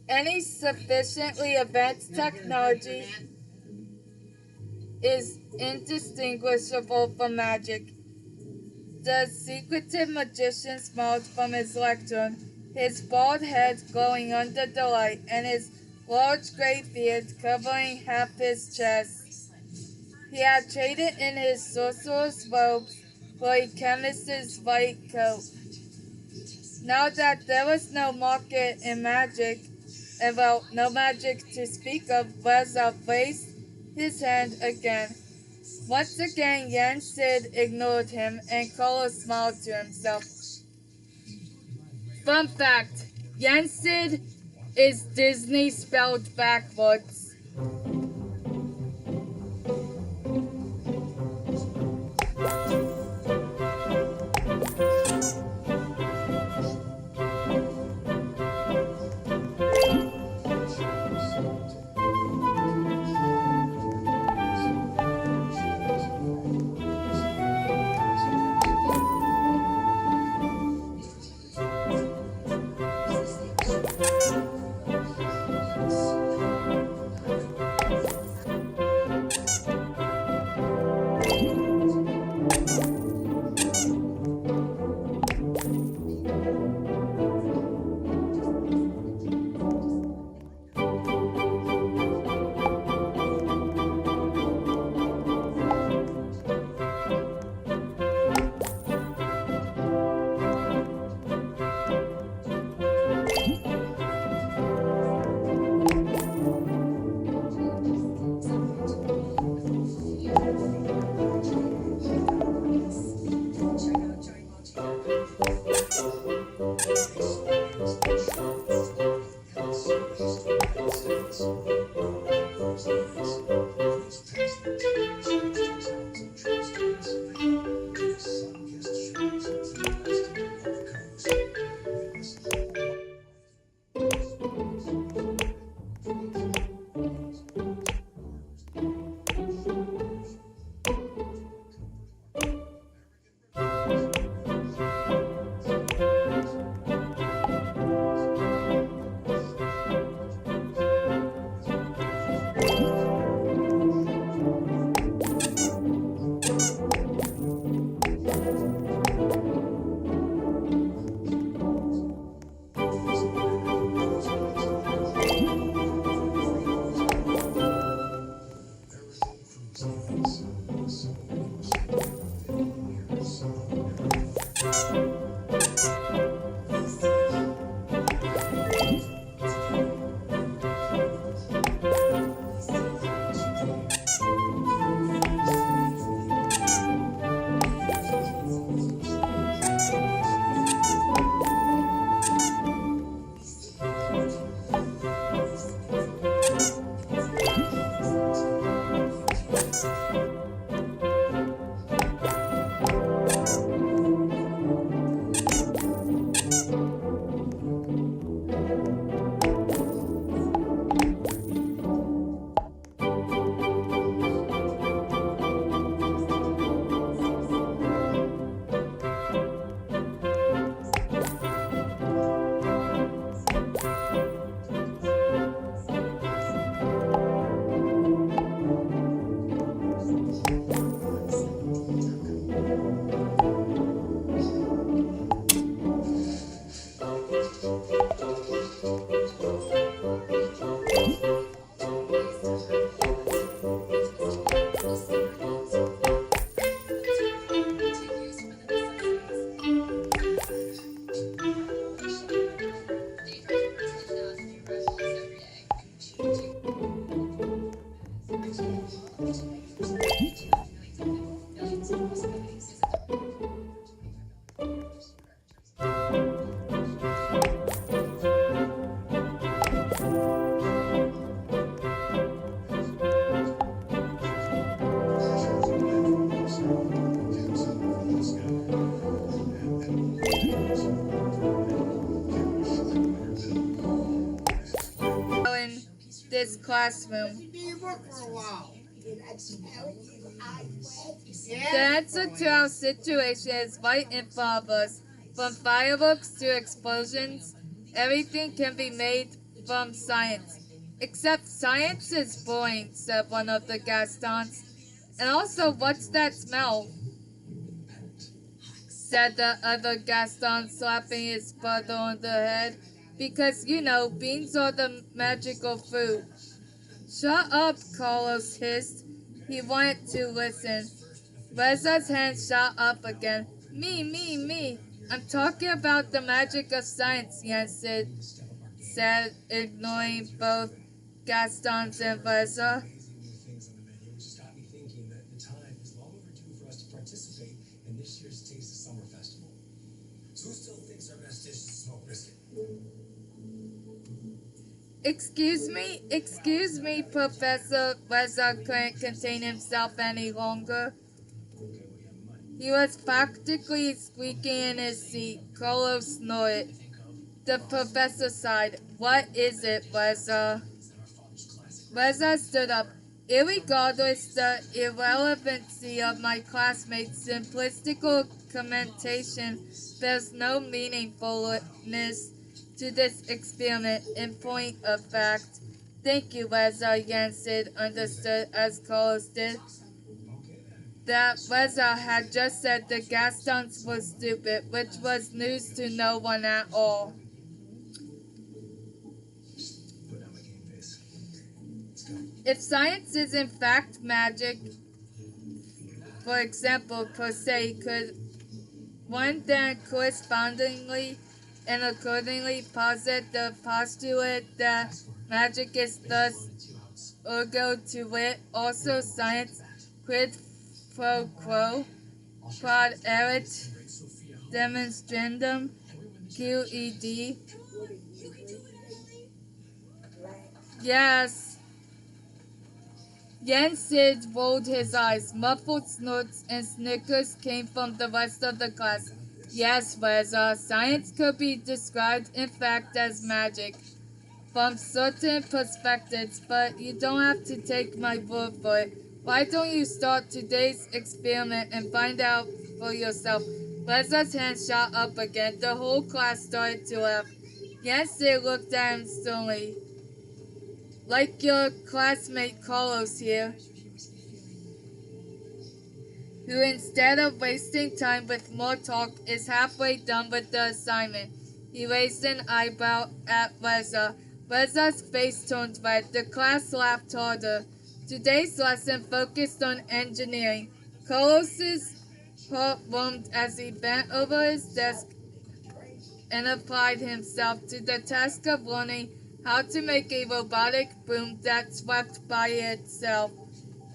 "Any sufficiently advanced technology is indistinguishable from magic." The secretive magician smiled from his lectern, his bald head glowing under the light, and his large gray beard covering half his chest. He had traded in his sorcerer's robes for a chemist's white coat. Now that there was no market in magic, and well, no magic to speak of, Reza raised his hand again. Once again, Yensid ignored him, and Carlos smiled to himself. Fun fact: Yensid is Disney spelled backwards. In this classroom. The answer to our situation is right in front of us. From fireworks to explosions, everything can be made from science. Except science is boring, said one of the Gastons. And also, what's that smell? Said the other Gaston, slapping his brother on the head. Because, you know, beans are the magical food. Shut up, Carlos hissed. He wanted to listen. Reza's hand shot up again. Me. I'm talking about the magic of science, Jensen said, ignoring both Gaston's and Reza. Got me thinking that the time is long overdue for us to participate in this year's Taste of Summer Festival. So who still thinks our best dish is smoked brisket? Excuse me, Professor. Reza couldn't contain himself any longer. He was practically squeaking in his seat. Carlos snorted. The professor sighed. What is it, Reza? Reza stood up. Irregardless the irrelevancy of my classmates' simplistical commentation, there's no meaningfulness to this experiment in point of fact. Thank you, Reza, Jensen understood as Carlos did. That Reza had just said the Gastons were stupid, which was news to no one at all. If science is in fact magic, for example, per se, could one then correspondingly and accordingly posit the postulate that magic is thus ergo to wit also science quid pro quo quod erit demonstrandum QED? Yes. Jensen rolled his eyes. Muffled snorts and snickers came from the rest of the class. Yes, Reza, science could be described in fact as magic from certain perspectives, but you don't have to take my word for it. Why don't you start today's experiment and find out for yourself? Reza's hand shot up again. The whole class started to laugh. Jensen looked at him sternly. Like your classmate Carlos here, who instead of wasting time with more talk is halfway done with the assignment. He raised an eyebrow at Reza. Reza's face turned red. The class laughed harder. Today's lesson focused on engineering. Carlos's heart warmed as he bent over his desk and applied himself to the task of learning how to make a robotic broom that swept by itself.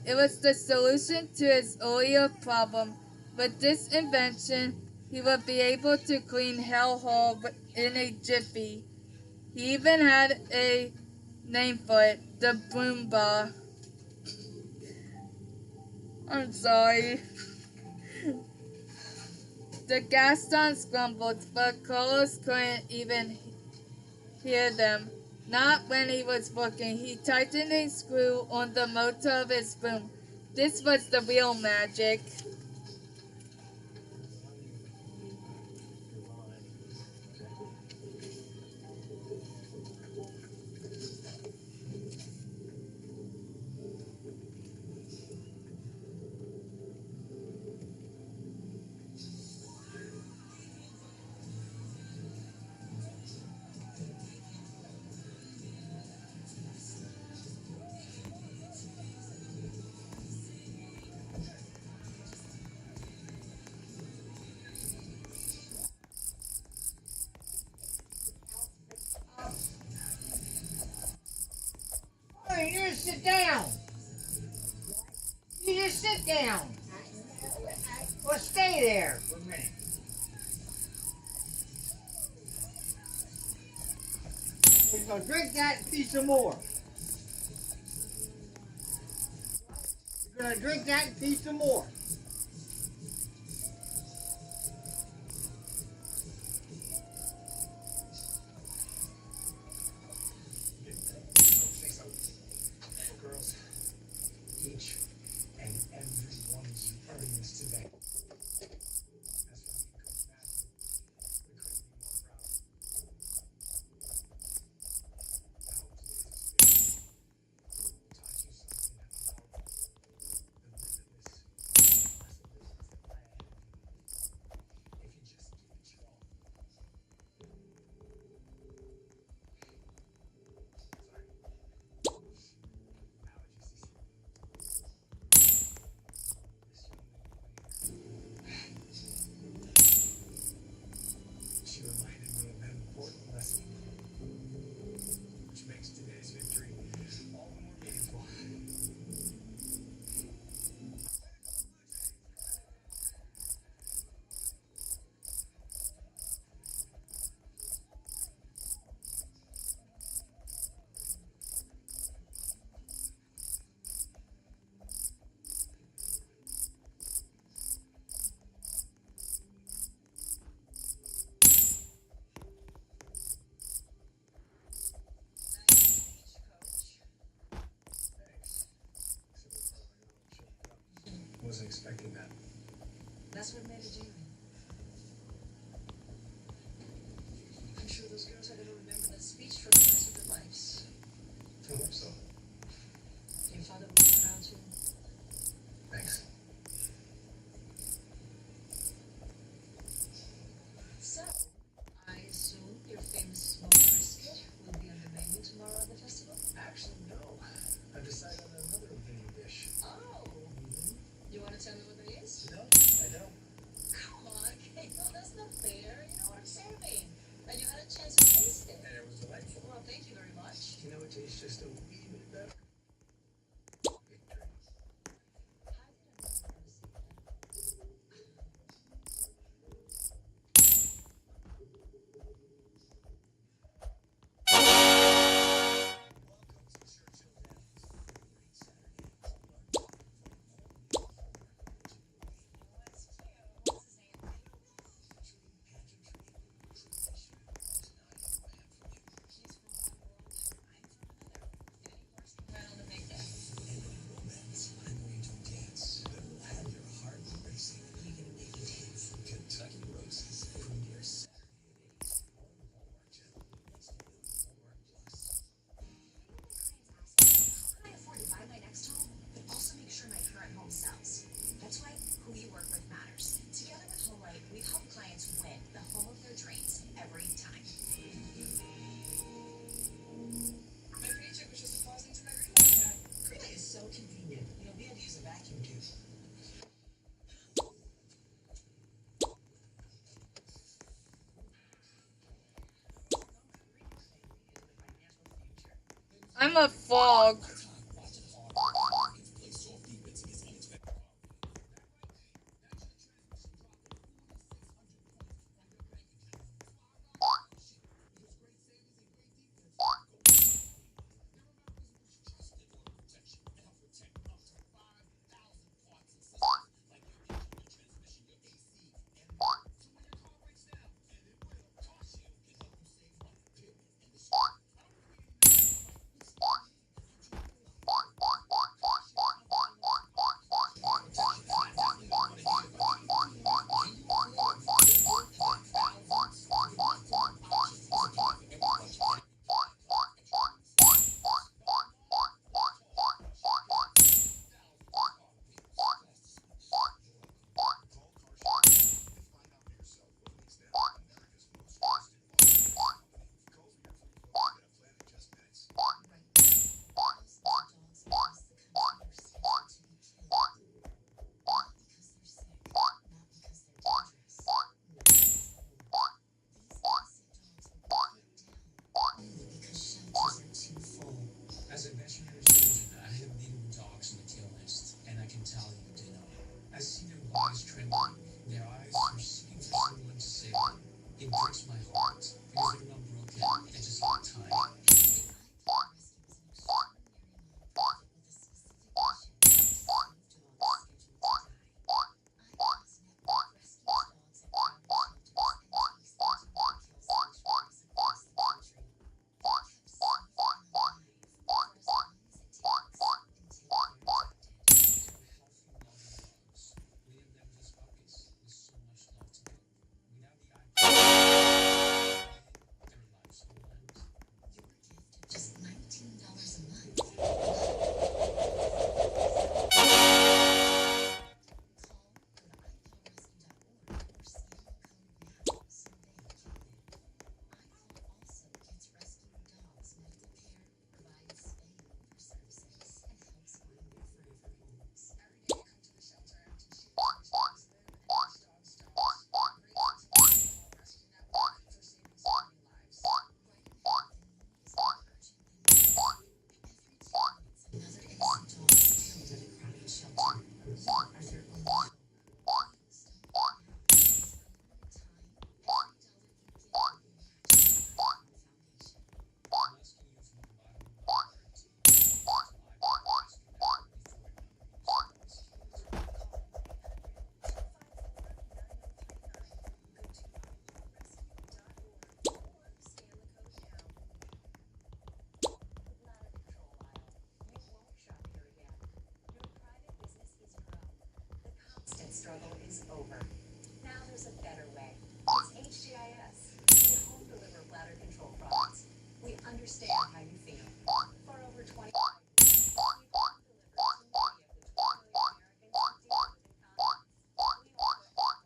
It was the solution to his earlier problem. With this invention, he would be able to clean Hell Hall in a jiffy. He even had a name for it, the Broom Bar. I'm sorry. The Gastons grumbled, but Carlos couldn't even hear them. Not when he was working. He tightened a screw on the motor of his broom. This was the real magic. Hey, you sit down. sit down. Well, stay there for a minute. We're gonna drink that and feed some more. You're gonna drink that and feed some more. Girls, each and every one of you earned this today. As for me, Coach Matthew, we couldn't be more proud. I hope today's experience taught you something that will help the limitless possibilities that lie ahead of you. If you just give it your all. Sorry. Allergies. This young lady right here. She reminded me of an important lesson, which makes today's victory all the more meaningful. Wasn't expecting that. That's what made it genuine. I'm sure those girls are going to remember that speech for the rest of their lives. I hope so. Your father will be proud too. Thanks. So, I assume your famous smoked brisket will be on the menu tomorrow at the festival? Actually, no. I decided on another mini dish. Oh. You want to tell me what it is? No, I don't. Come on, Kate. No, that's not fair. You know what I'm serving. And you had a chance to taste it. And it was delightful. Well, thank you very much. You know, it tastes just a wee bit better. Victory. Right on the big day. I'm going to dance that will have your heart racing. You're going to make me dance. Kentucky Roses premiere Saturday at 8. More Hallmark Channel. Next to Hallmark Plus. How can I afford to buy my next home, but also make sure my current home sells? That's why who you work with matters. Together with HomeLight, we've helped clients win the home of their dreams every time. My paycheck was just deposited into my Greenlight account. Greenlight is so convenient. You know, we had to use a vacuum too. I'm a fog. As a veterinary surgeon, I have many dogs on the kill list, and I can tell you I see their bodies trembling, their eyes are seeking for someone to save them. It breaks my heart because they're not broken, they just want time. Just $19 a month. Constant struggle is over. Now there's a better way. It's HGIS. We home deliver bladder control products. We understand how you feel. For over 20 years, we've home delivered to many of the 20 million Americans who deal with incontinence.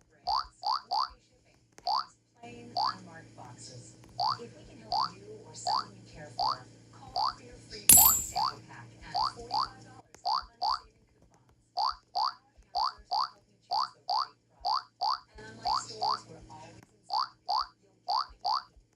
We offer all brands, one-day shipping, and use plain, unmarked boxes. If we can help you or someone you care for, call for your free product sample pack at $45 money-saving coupons. And unlike stores, we're always in stock. You'll get what you need.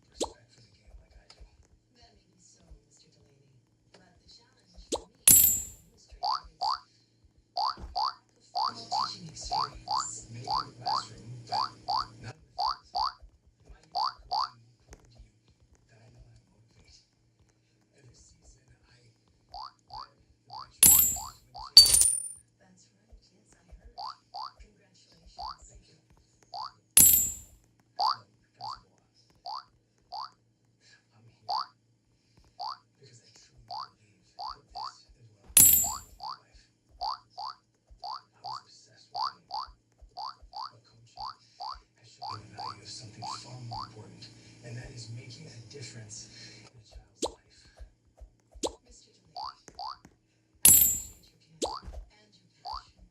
Satisfaction guaranteed. HGIS, the better way. That may be so, Mr. Delaney. But the challenge for me as an administrator is formal teaching experience. Maybe in the classroom, but not in the field. My youth coaching will prove to you that I know how to motivate. This season, I led the Richmond swim team. That's right, yes, I heard. Congratulations. Thank you. Principal, I'm here because I truly believe that this is what I'm doing with my life. I was obsessed with it, but coaching has shown me the value of something far more important, and that is making a difference in a child's life. Mr. Delaney, I appreciate your candor and your passion.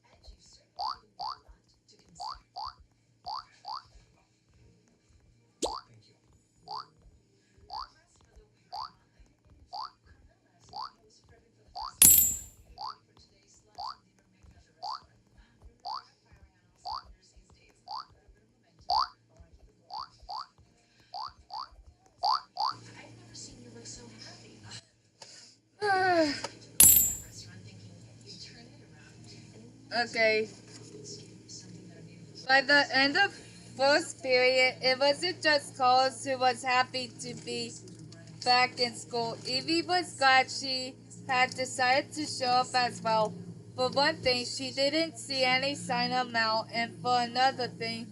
And you've certainly given me a lot to consider. Thank you. I've never seen you look so happy. Okay. By the end of first period, it wasn't just Carlos who was happy to be back in school. Evie was glad she had decided to show up as well. For one thing, she didn't see any sign of Mal, and for another thing,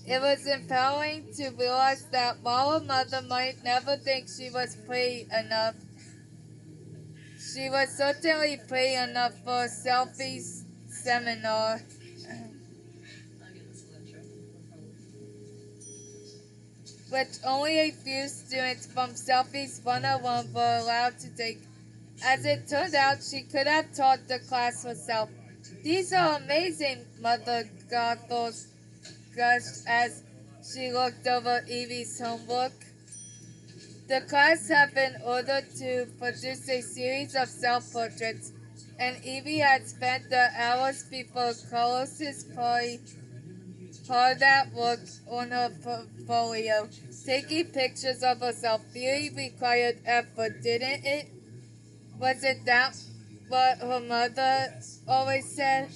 it was empowering to realize that while her mother might never think she was pretty enough, she was certainly pretty enough for a selfie seminar. Which only a few students from Selfies 101 were allowed to take. As it turned out, she could have taught the class herself. These are amazing, Mother Gothels gushed as she looked over Evie's homework. The class had been ordered to produce a series of self-portraits, and Evie had spent the hours before Carlos's party hard at work on her portfolio, taking pictures of herself. Beauty required effort, didn't it? Wasn't that what her mother always said?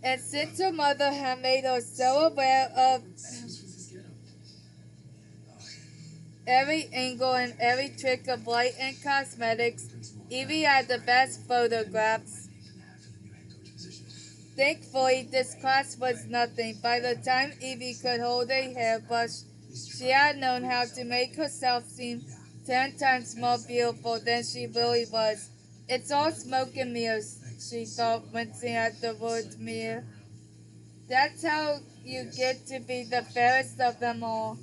And since her mother had made her so aware of every angle and every trick of light and cosmetics, Evie had the best photographs. Thankfully, this class was nothing. By the time Evie could hold a hairbrush, she had known how to make herself seem 10 times more beautiful than she really was. It's all smoke and mirrors, she thought, wincing at the word mirror. That's how you get to be the fairest of them all.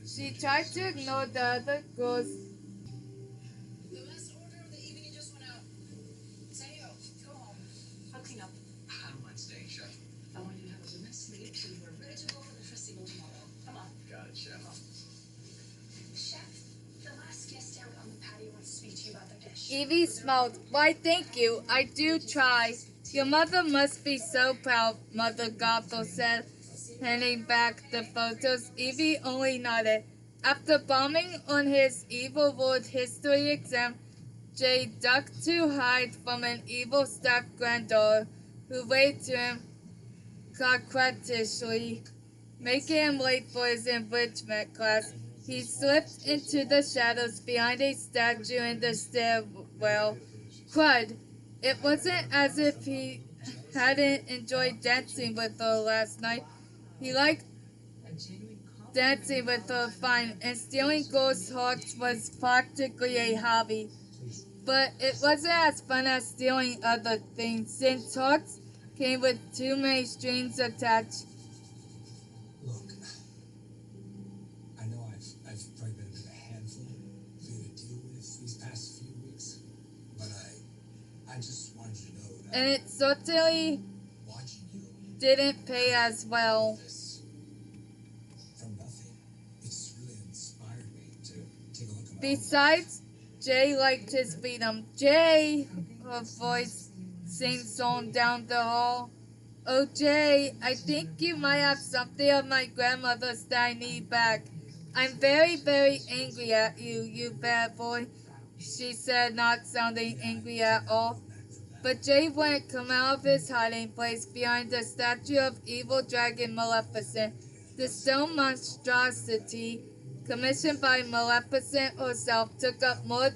She tried to ignore the other girls. The last order of the evening just went out. Sayo, go home. I'll clean up. I don't mind staying, Chef. I want you to have a good night's sleep so you are ready to go for the festival tomorrow. Come on. Got it, Chef. Chef, the last guest out on the patio wants to speak to you about the dish. Evie smiled. Why, thank you. I do try. Your mother must be so proud, Mother Gothel said, handing back the photos. Evie only nodded. After bombing on his evil world history exam, Jay ducked to hide from an evil step-granddaughter who waved to him coquettishly, making him late for his enrichment class. He slipped into the shadows behind a statue in the stairwell. Crud! It wasn't as if he hadn't enjoyed dancing with her last night. He liked dancing with her fine, and stealing girls' hearts was practically a hobby. But it wasn't as fun as stealing other things, since hearts came with too many strings attached. Look, I know I've probably been a bit of a handful for you to deal with these past few weeks, but I just wanted you to know that. And it certainly didn't pay as well. From nothing, it's really inspired me to take a look at my Besides, Jay liked his freedom. Jay, her voice sing-song down the hall. Oh, Jay, I think you might have something of my grandmother's that I need back. I'm very, very angry at you, you bad boy, she said, not sounding angry at all. But Jay wouldn't come out of his hiding place behind the statue of evil dragon Maleficent. The stone monstrosity, commissioned by Maleficent herself, took up more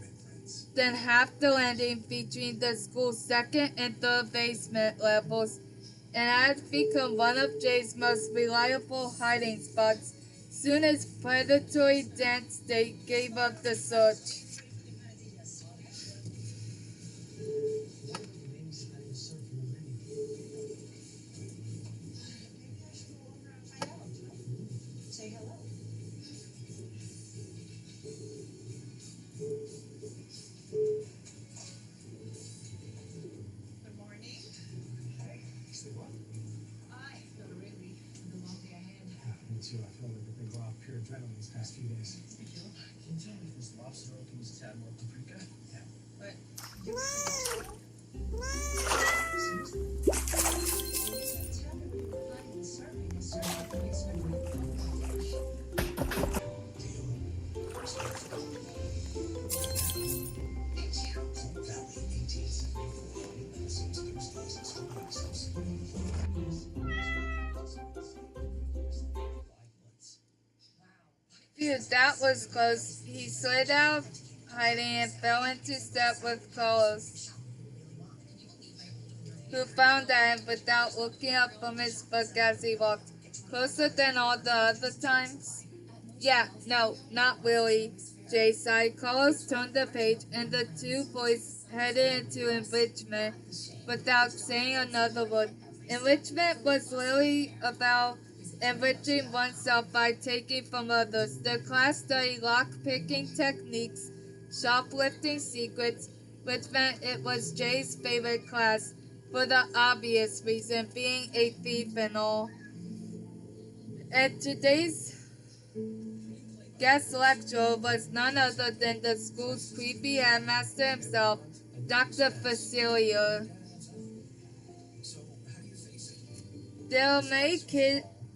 than half the landing between the school's second and third basement levels, and had become one of Jay's most reliable hiding spots. Soon as predatory dance state gave up the search. Say hello. Good morning. Hey, sleep well? I feel really the long day ahead. Me too. I feel like I've been going off pure adrenaline these past few days. Can you tell me if this lobster roll can use a tad more paprika? Yeah. But Phew, that was close. He slid out of hiding and fell into step with Carlos, who found at him without looking up from his book as he walked. Closer than all the other times? Yeah, no, not really, Jay sighed. Carlos turned the page, and the two boys headed into enrichment without saying another word. Enrichment was really about enriching oneself by taking from others. The class studied lock-picking techniques, shoplifting secrets, which meant it was Jay's favorite class. for the obvious reason, being a thief and all. And today's guest lecturer was none other than the school's creepy headmaster himself, Dr. Facilio. There are many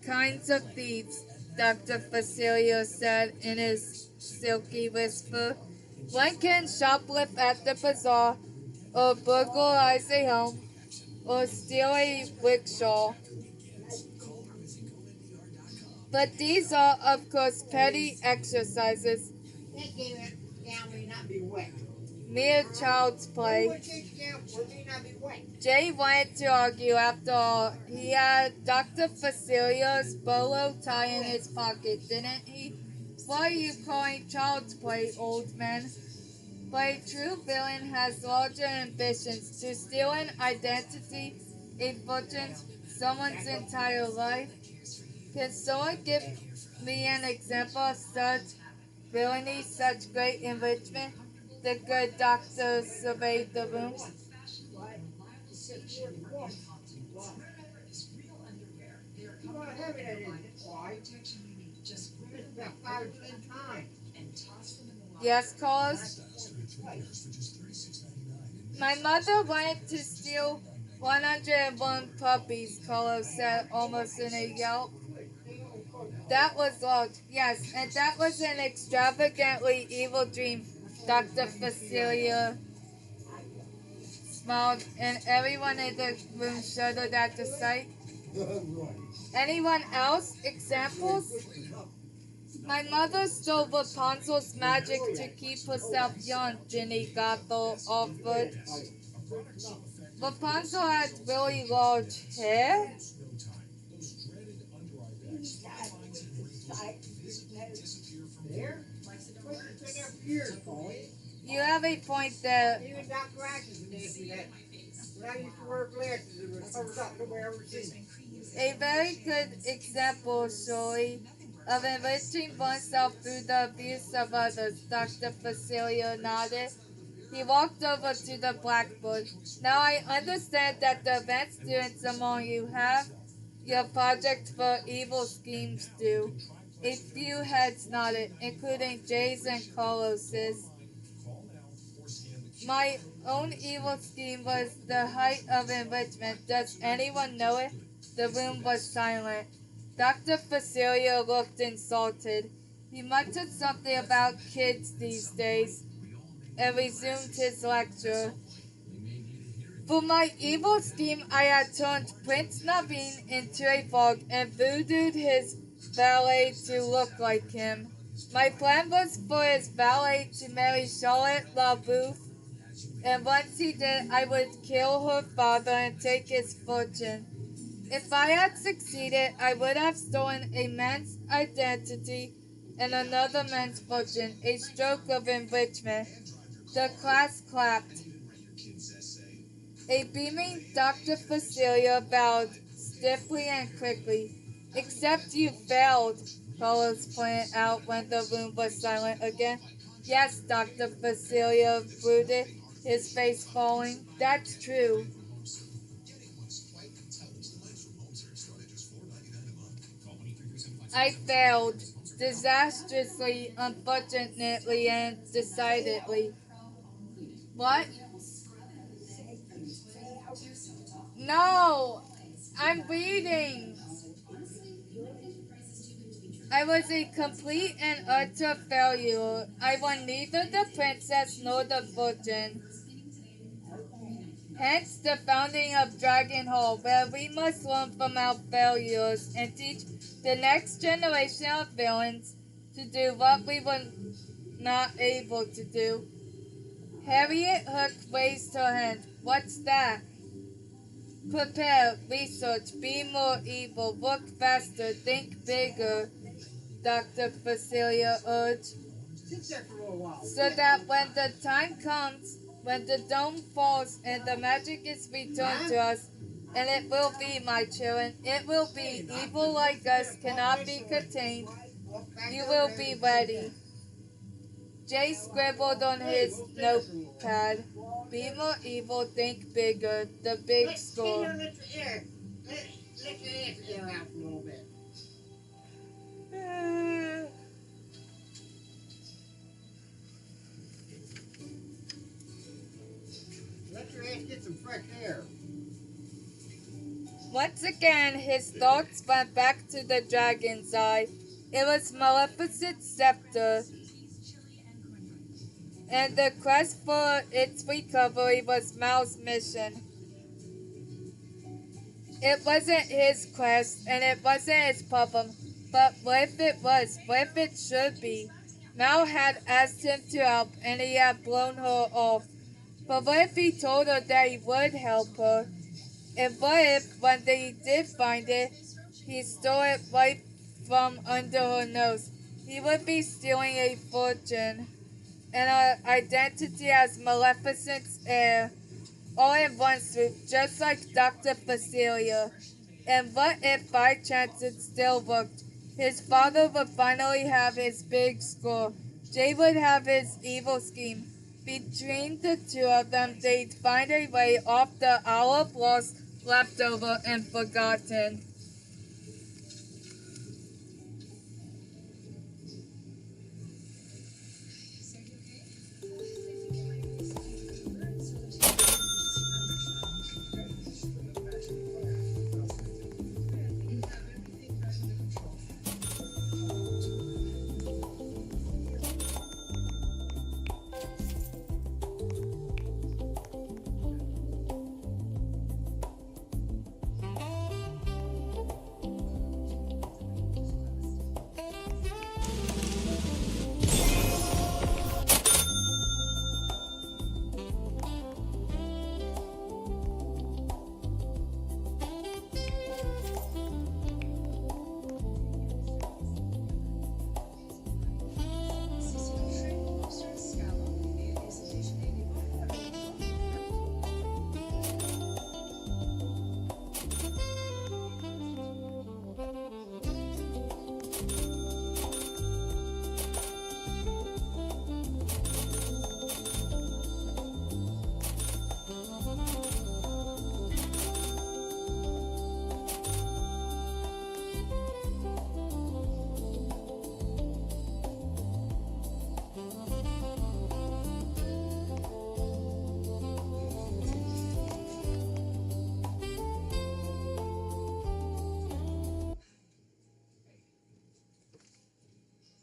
kinds of thieves, Dr. Facilio said in his silky whisper. One can shoplift at the bazaar, or burglarize a home, or steal a rickshaw. But these are, of course, petty exercises, mere child's play. Jay wanted to argue after all. He had Dr. Facilio's bolo tie in his pocket, didn't he? What are you calling child's play, old man? But a true villain has larger ambitions to steal an identity, a fortune, someone's entire life. Can someone give me an example of such villainy, such great enrichment? The good doctor surveyed the room. Yes, Carlos? My mother wanted to steal 101 puppies, Carlos said almost in a yelp. That was loud, yes, and that was an extravagantly evil dream, Dr. Facilia smiled, and everyone in the room shuddered at the sight. Anyone else? Examples? My mother stole Rapunzel's magic to keep herself young, Ginny Gothel offered. Rapunzel had really large hair? You have a point there. Even Dr. Atkins asked me that. When I used to wear glasses, it was covered up. Nobody ever seen it. A very good example, surely, of enriching oneself through the abuse of others, Dr. Facilio nodded. He walked over to the blackboard. Now I understand that the advanced students among you have your project for evil schemes due. A few heads nodded, including Jay's and Carlos's. My own evil scheme was the height of enrichment. Does anyone know it? The room was silent. Dr. Facilio looked insulted. He muttered something about kids these days and resumed his lecture. For my evil scheme, I had turned Prince Naveen into a frog and voodooed his valet to look like him. My plan was for his valet to marry Charlotte LaBouffe, and once he did, I would kill her father and take his fortune. If I had succeeded, I would have stolen a man's identity and another man's fortune, a stroke of enrichment. The class clapped. A beaming Dr. Facilio bowed stiffly and quickly. Except you failed, Carlos pointed out when the room was silent again. Yes, Dr. Facilio brooded, his face falling. That's true. I failed. Disastrously, unfortunately, and decidedly. What? No! I'm reading! I was a complete and utter failure. I won neither the princess nor the fortune. Hence the founding of Dragon Hall, where we must learn from our failures and teach the next generation of villains to do what we were not able to do. Harriet Hook raised her hand. What's that? Prepare, research, be more evil, work faster, think bigger, Dr. Facilia urged. So that when the time comes, when the dome falls and the magic is returned to us, and it will be, my children, it will be, evil like us cannot be contained, you will be ready. Jay scribbled on his notepad. Be more evil, think bigger. The big school. Let your air out a little bit. Let your ass get some fresh air. Once again, his thoughts went back to the dragon's eye. It was Maleficent's scepter, and the quest for its recovery was Mal's mission. It wasn't his quest, and it wasn't his problem, but what if it was? What if it should be? Mal had asked him to help, and he had blown her off. But what if he told her that he would help her? And what if, when he did find it, he stole it right from under her nose? He would be stealing a fortune and her identity as Maleficent's heir, all in one swoop, just like Dr. Facilia. And what if by chance it still worked? His father would finally have his big score. Jay would have his evil scheme. Between the two of them, they'd find a way off the Hour of Lost, left over and forgotten.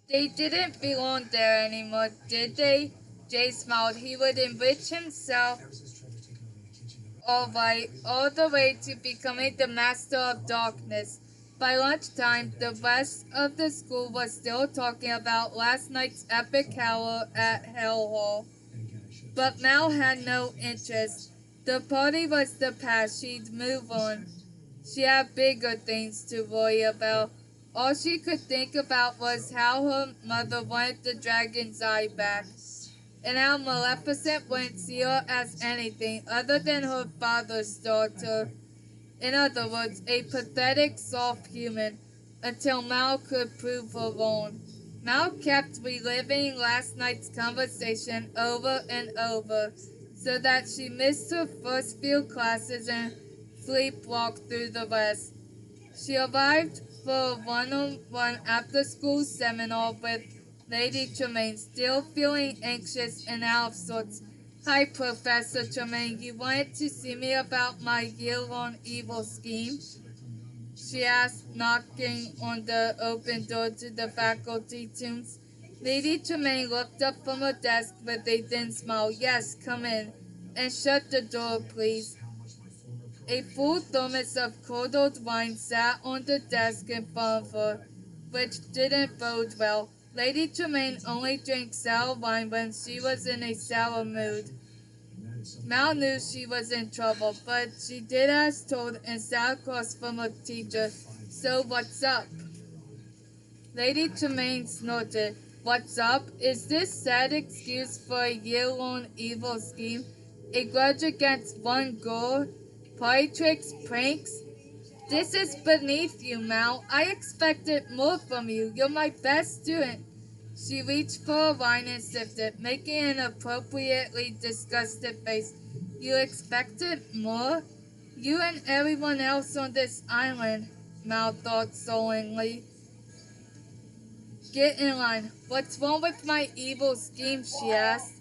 They didn't belong there anymore, did they? Jay smiled. He would enrich himself all the way to becoming the master of darkness. By lunchtime, the rest of the school was still talking about last night's epic hour at Hell Hall. But Mal had no interest. The party was the past. She'd move on. She had bigger things to worry about. All she could think about was how her mother wanted the dragon's eye back, and how Maleficent wouldn't see her as anything other than her father's daughter. In other words, a pathetic, soft human, until Mal could prove her wrong. Mal kept reliving last night's conversation over and over, so that she missed her first few classes and sleepwalked through the rest. She arrived for a one-on-one after-school seminar with Lady Tremaine, still feeling anxious and out of sorts. "Hi, Professor Tremaine, you wanted to see me about my year-long evil scheme?" she asked, knocking on the open door to the faculty rooms. Lady Tremaine looked up from her desk with a thin smile. "Yes, come in. And shut the door, please." A full thermos of curdled wine sat on the desk in front of her, which didn't bode well. Lady Tremaine only drank sour wine when she was in a sour mood. Mal knew she was in trouble, but she did as told and sat across from her teacher. "So what's up?" Lady Tremaine snorted. "What's up? Is this sad excuse for a year-long evil scheme? A grudge against one girl? Party tricks, pranks? This is beneath you, Mal. I expected more from you. You're my best student." She reached for a wine and sipped it, making an appropriately disgusted face. You expected more? You and everyone else on this island, Mal thought sullenly. Get in line. What's wrong with my evil scheme, she asked.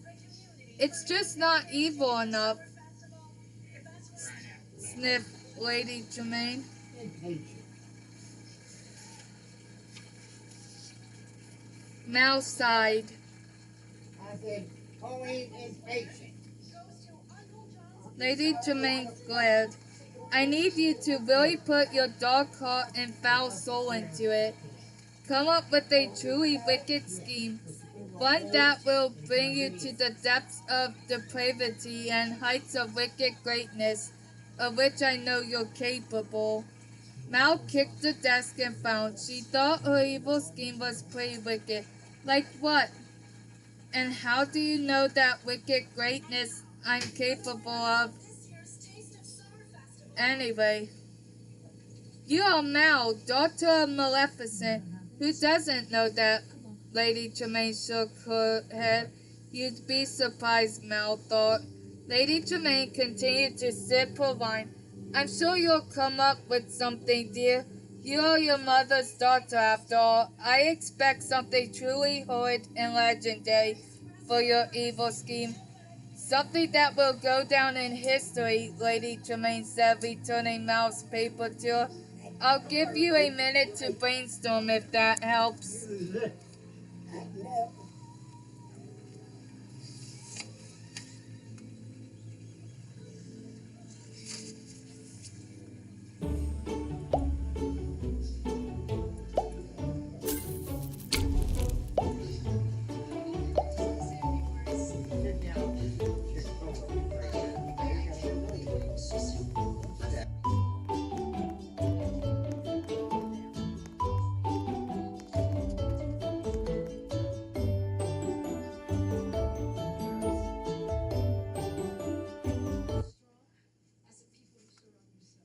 It's just not evil enough, sniffed Lady Tremaine. Mal sighed. I said, Pauline is patient. Lady Tremaine glared. I need you to really put your dark heart and foul soul into it. Come up with a truly wicked scheme. One that will bring you to the depths of depravity and heights of wicked greatness, of which I know you're capable. Mal kicked the desk and frowned. She thought her evil scheme was pretty wicked. Like what? And how do you know that wicked greatness I'm capable of? Anyway, you are Mal, daughter of Maleficent. Who doesn't know that? Lady Tremaine shook her head. You'd be surprised, Mal thought. Lady Tremaine continued to sip her wine. I'm sure you'll come up with something, dear. You're your mother's daughter, after all. I expect something truly horrid and legendary for your evil scheme. Something that will go down in history, Lady Tremaine said, returning Mal's paper to her. I'll give you a minute to brainstorm if that helps.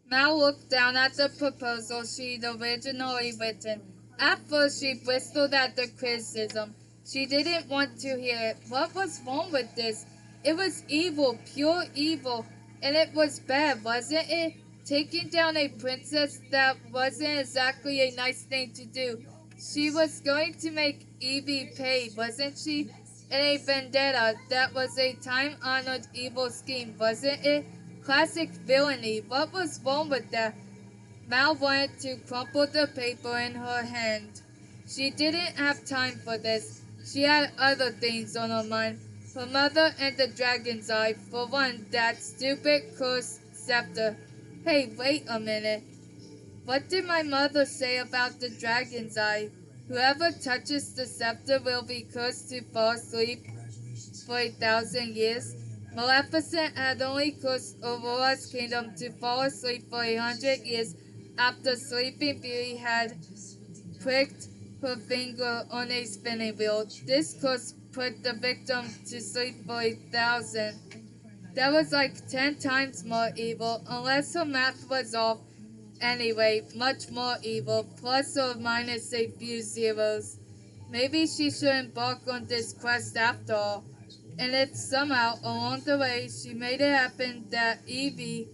Mal looked down at the proposal she'd originally written. At first she bristled at the criticism. She didn't want to hear it. What was wrong with this? It was evil, pure evil, and it was bad, wasn't it? Taking down a princess, that wasn't exactly a nice thing to do. She was going to make Evie pay, wasn't she? In a vendetta, that was a time-honored evil scheme, wasn't it? Classic villainy. What was wrong with that? Mal wanted to crumple the paper in her hand. She didn't have time for this. She had other things on her mind. Her mother and the dragon's eye. For one, that stupid cursed scepter. Hey, wait a minute. What did my mother say about the dragon's eye? Whoever touches the scepter will be cursed to fall asleep for 1,000 years. Maleficent had only cursed Aurora's kingdom to fall asleep for 100 years after Sleeping Beauty had pricked her finger on a spinning wheel. This curse put the victim to sleep for 1,000. That was like 10 times more evil, unless her math was off. Anyway, much more evil, plus or minus a few zeros. Maybe she shouldn't embark on this quest after all. And if somehow along the way she made it happen that Evie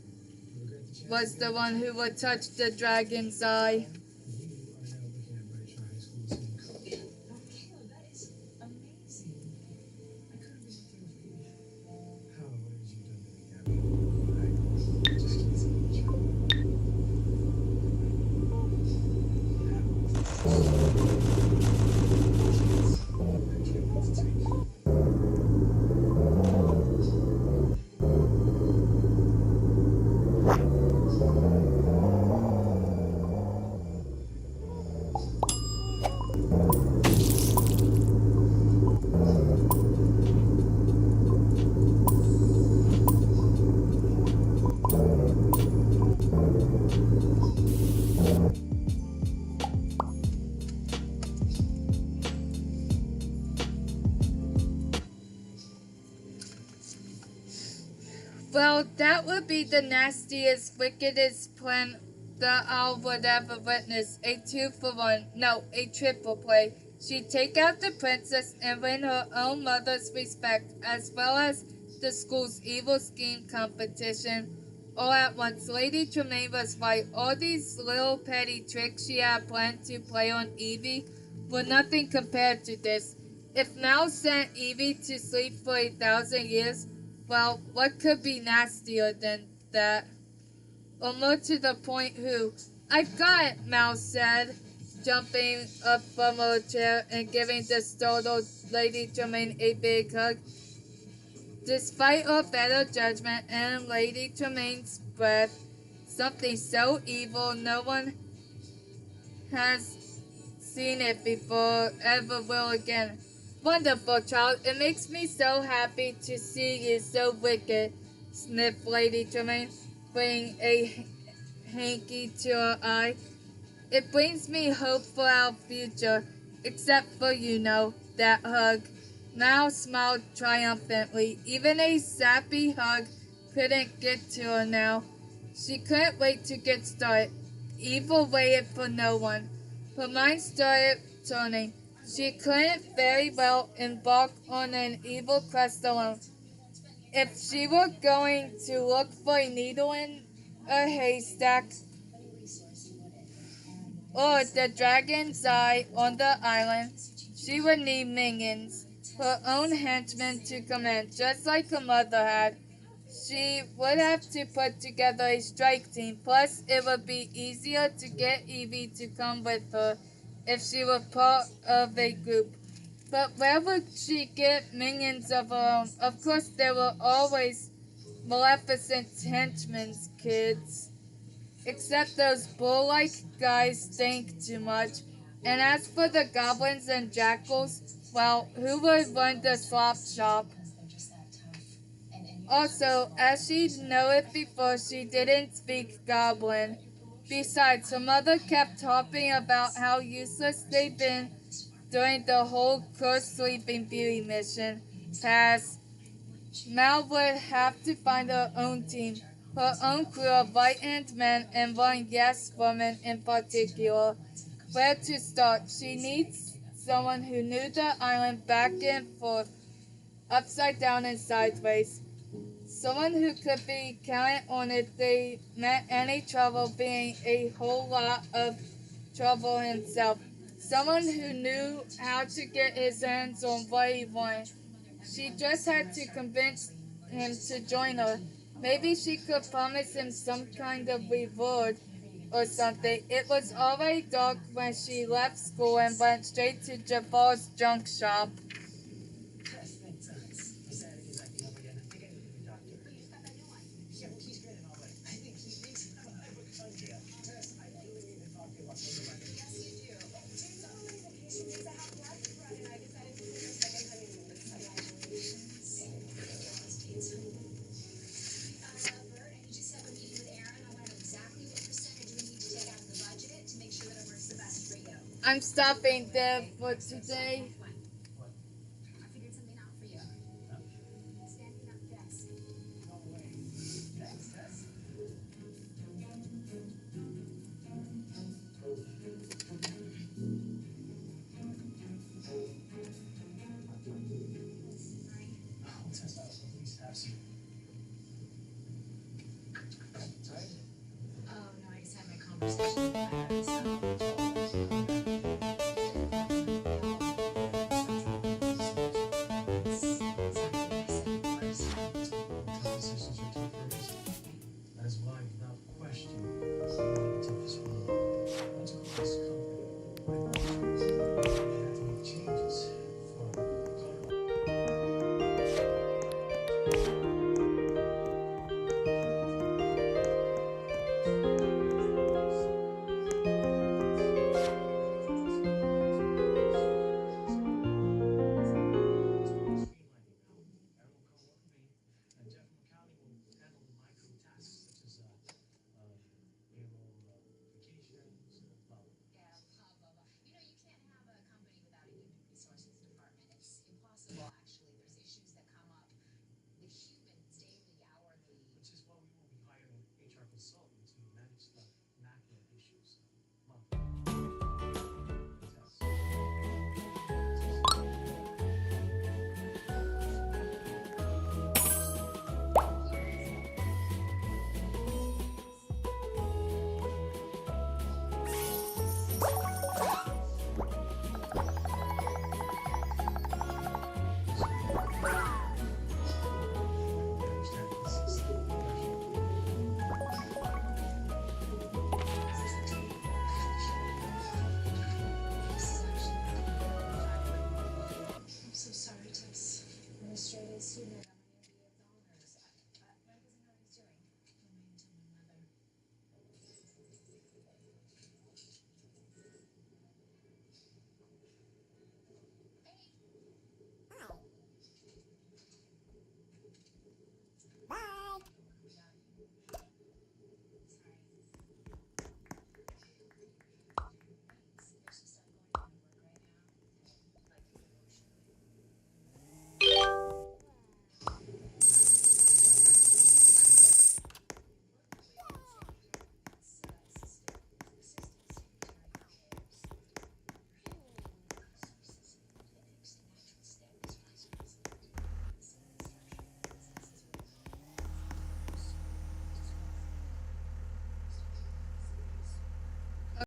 was the one who would touch the dragon's eye. Well, that would be the nastiest, wickedest plan the owl would ever witness. A 2-for-1, no, a triple play. She'd take out the princess and win her own mother's respect, as well as the school's evil scheme competition. All at once, Lady Tremaine was right. All these little petty tricks she had planned to play on Evie were nothing compared to this. If Mal sent Evie to sleep for 1,000 years, well, what could be nastier than that? Or more to the point, who? I've got it, Mal said, jumping up from her chair and giving the startled Lady Tremaine a big hug. Despite her better judgment and Lady Tremaine's breath, something so evil no one has seen it before, ever will again. Wonderful, child. It makes me so happy to see you so wicked, sniffed Lady Tremaine, bringing a hanky to her eye. It brings me hope for our future, except for, that hug. Mal smiled triumphantly. Even a sappy hug couldn't get to her now. She couldn't wait to get started. Evil waited for no one. Her mind started turning. She couldn't very well embark on an evil quest alone. If she were going to look for a needle in a haystack, or the dragon's eye on the island, she would need minions, her own henchmen to command, just like her mother had. She would have to put together a strike team, plus it would be easier to get Evie to come with her if she were part of a group. But where would she get minions of her own? Of course, there were always Maleficent henchmen, kids. Except those bull-like guys stink too much. And as for the goblins and jackals, well, who would run the slop shop? Also, as she'd know it before, she didn't speak goblin. Besides, her mother kept talking about how useless they'd been during the whole Cursed Sleeping Beauty mission. Pass. Mal would have to find her own team, her own crew of right-hand men and one yes-woman in particular. Where to start? She needs someone who knew the island back and forth, upside down and sideways. Someone who could be counted on if they met any trouble, being a whole lot of trouble himself. Someone who knew how to get his hands on what he wanted. She just had to convince him to join her. Maybe she could promise him some kind of reward or something. It was already dark when she left school and went straight to Jafar's junk shop. I'm stopping there for today. I figured something out for you. Standing up desk. Oh no, I just had my conversation with my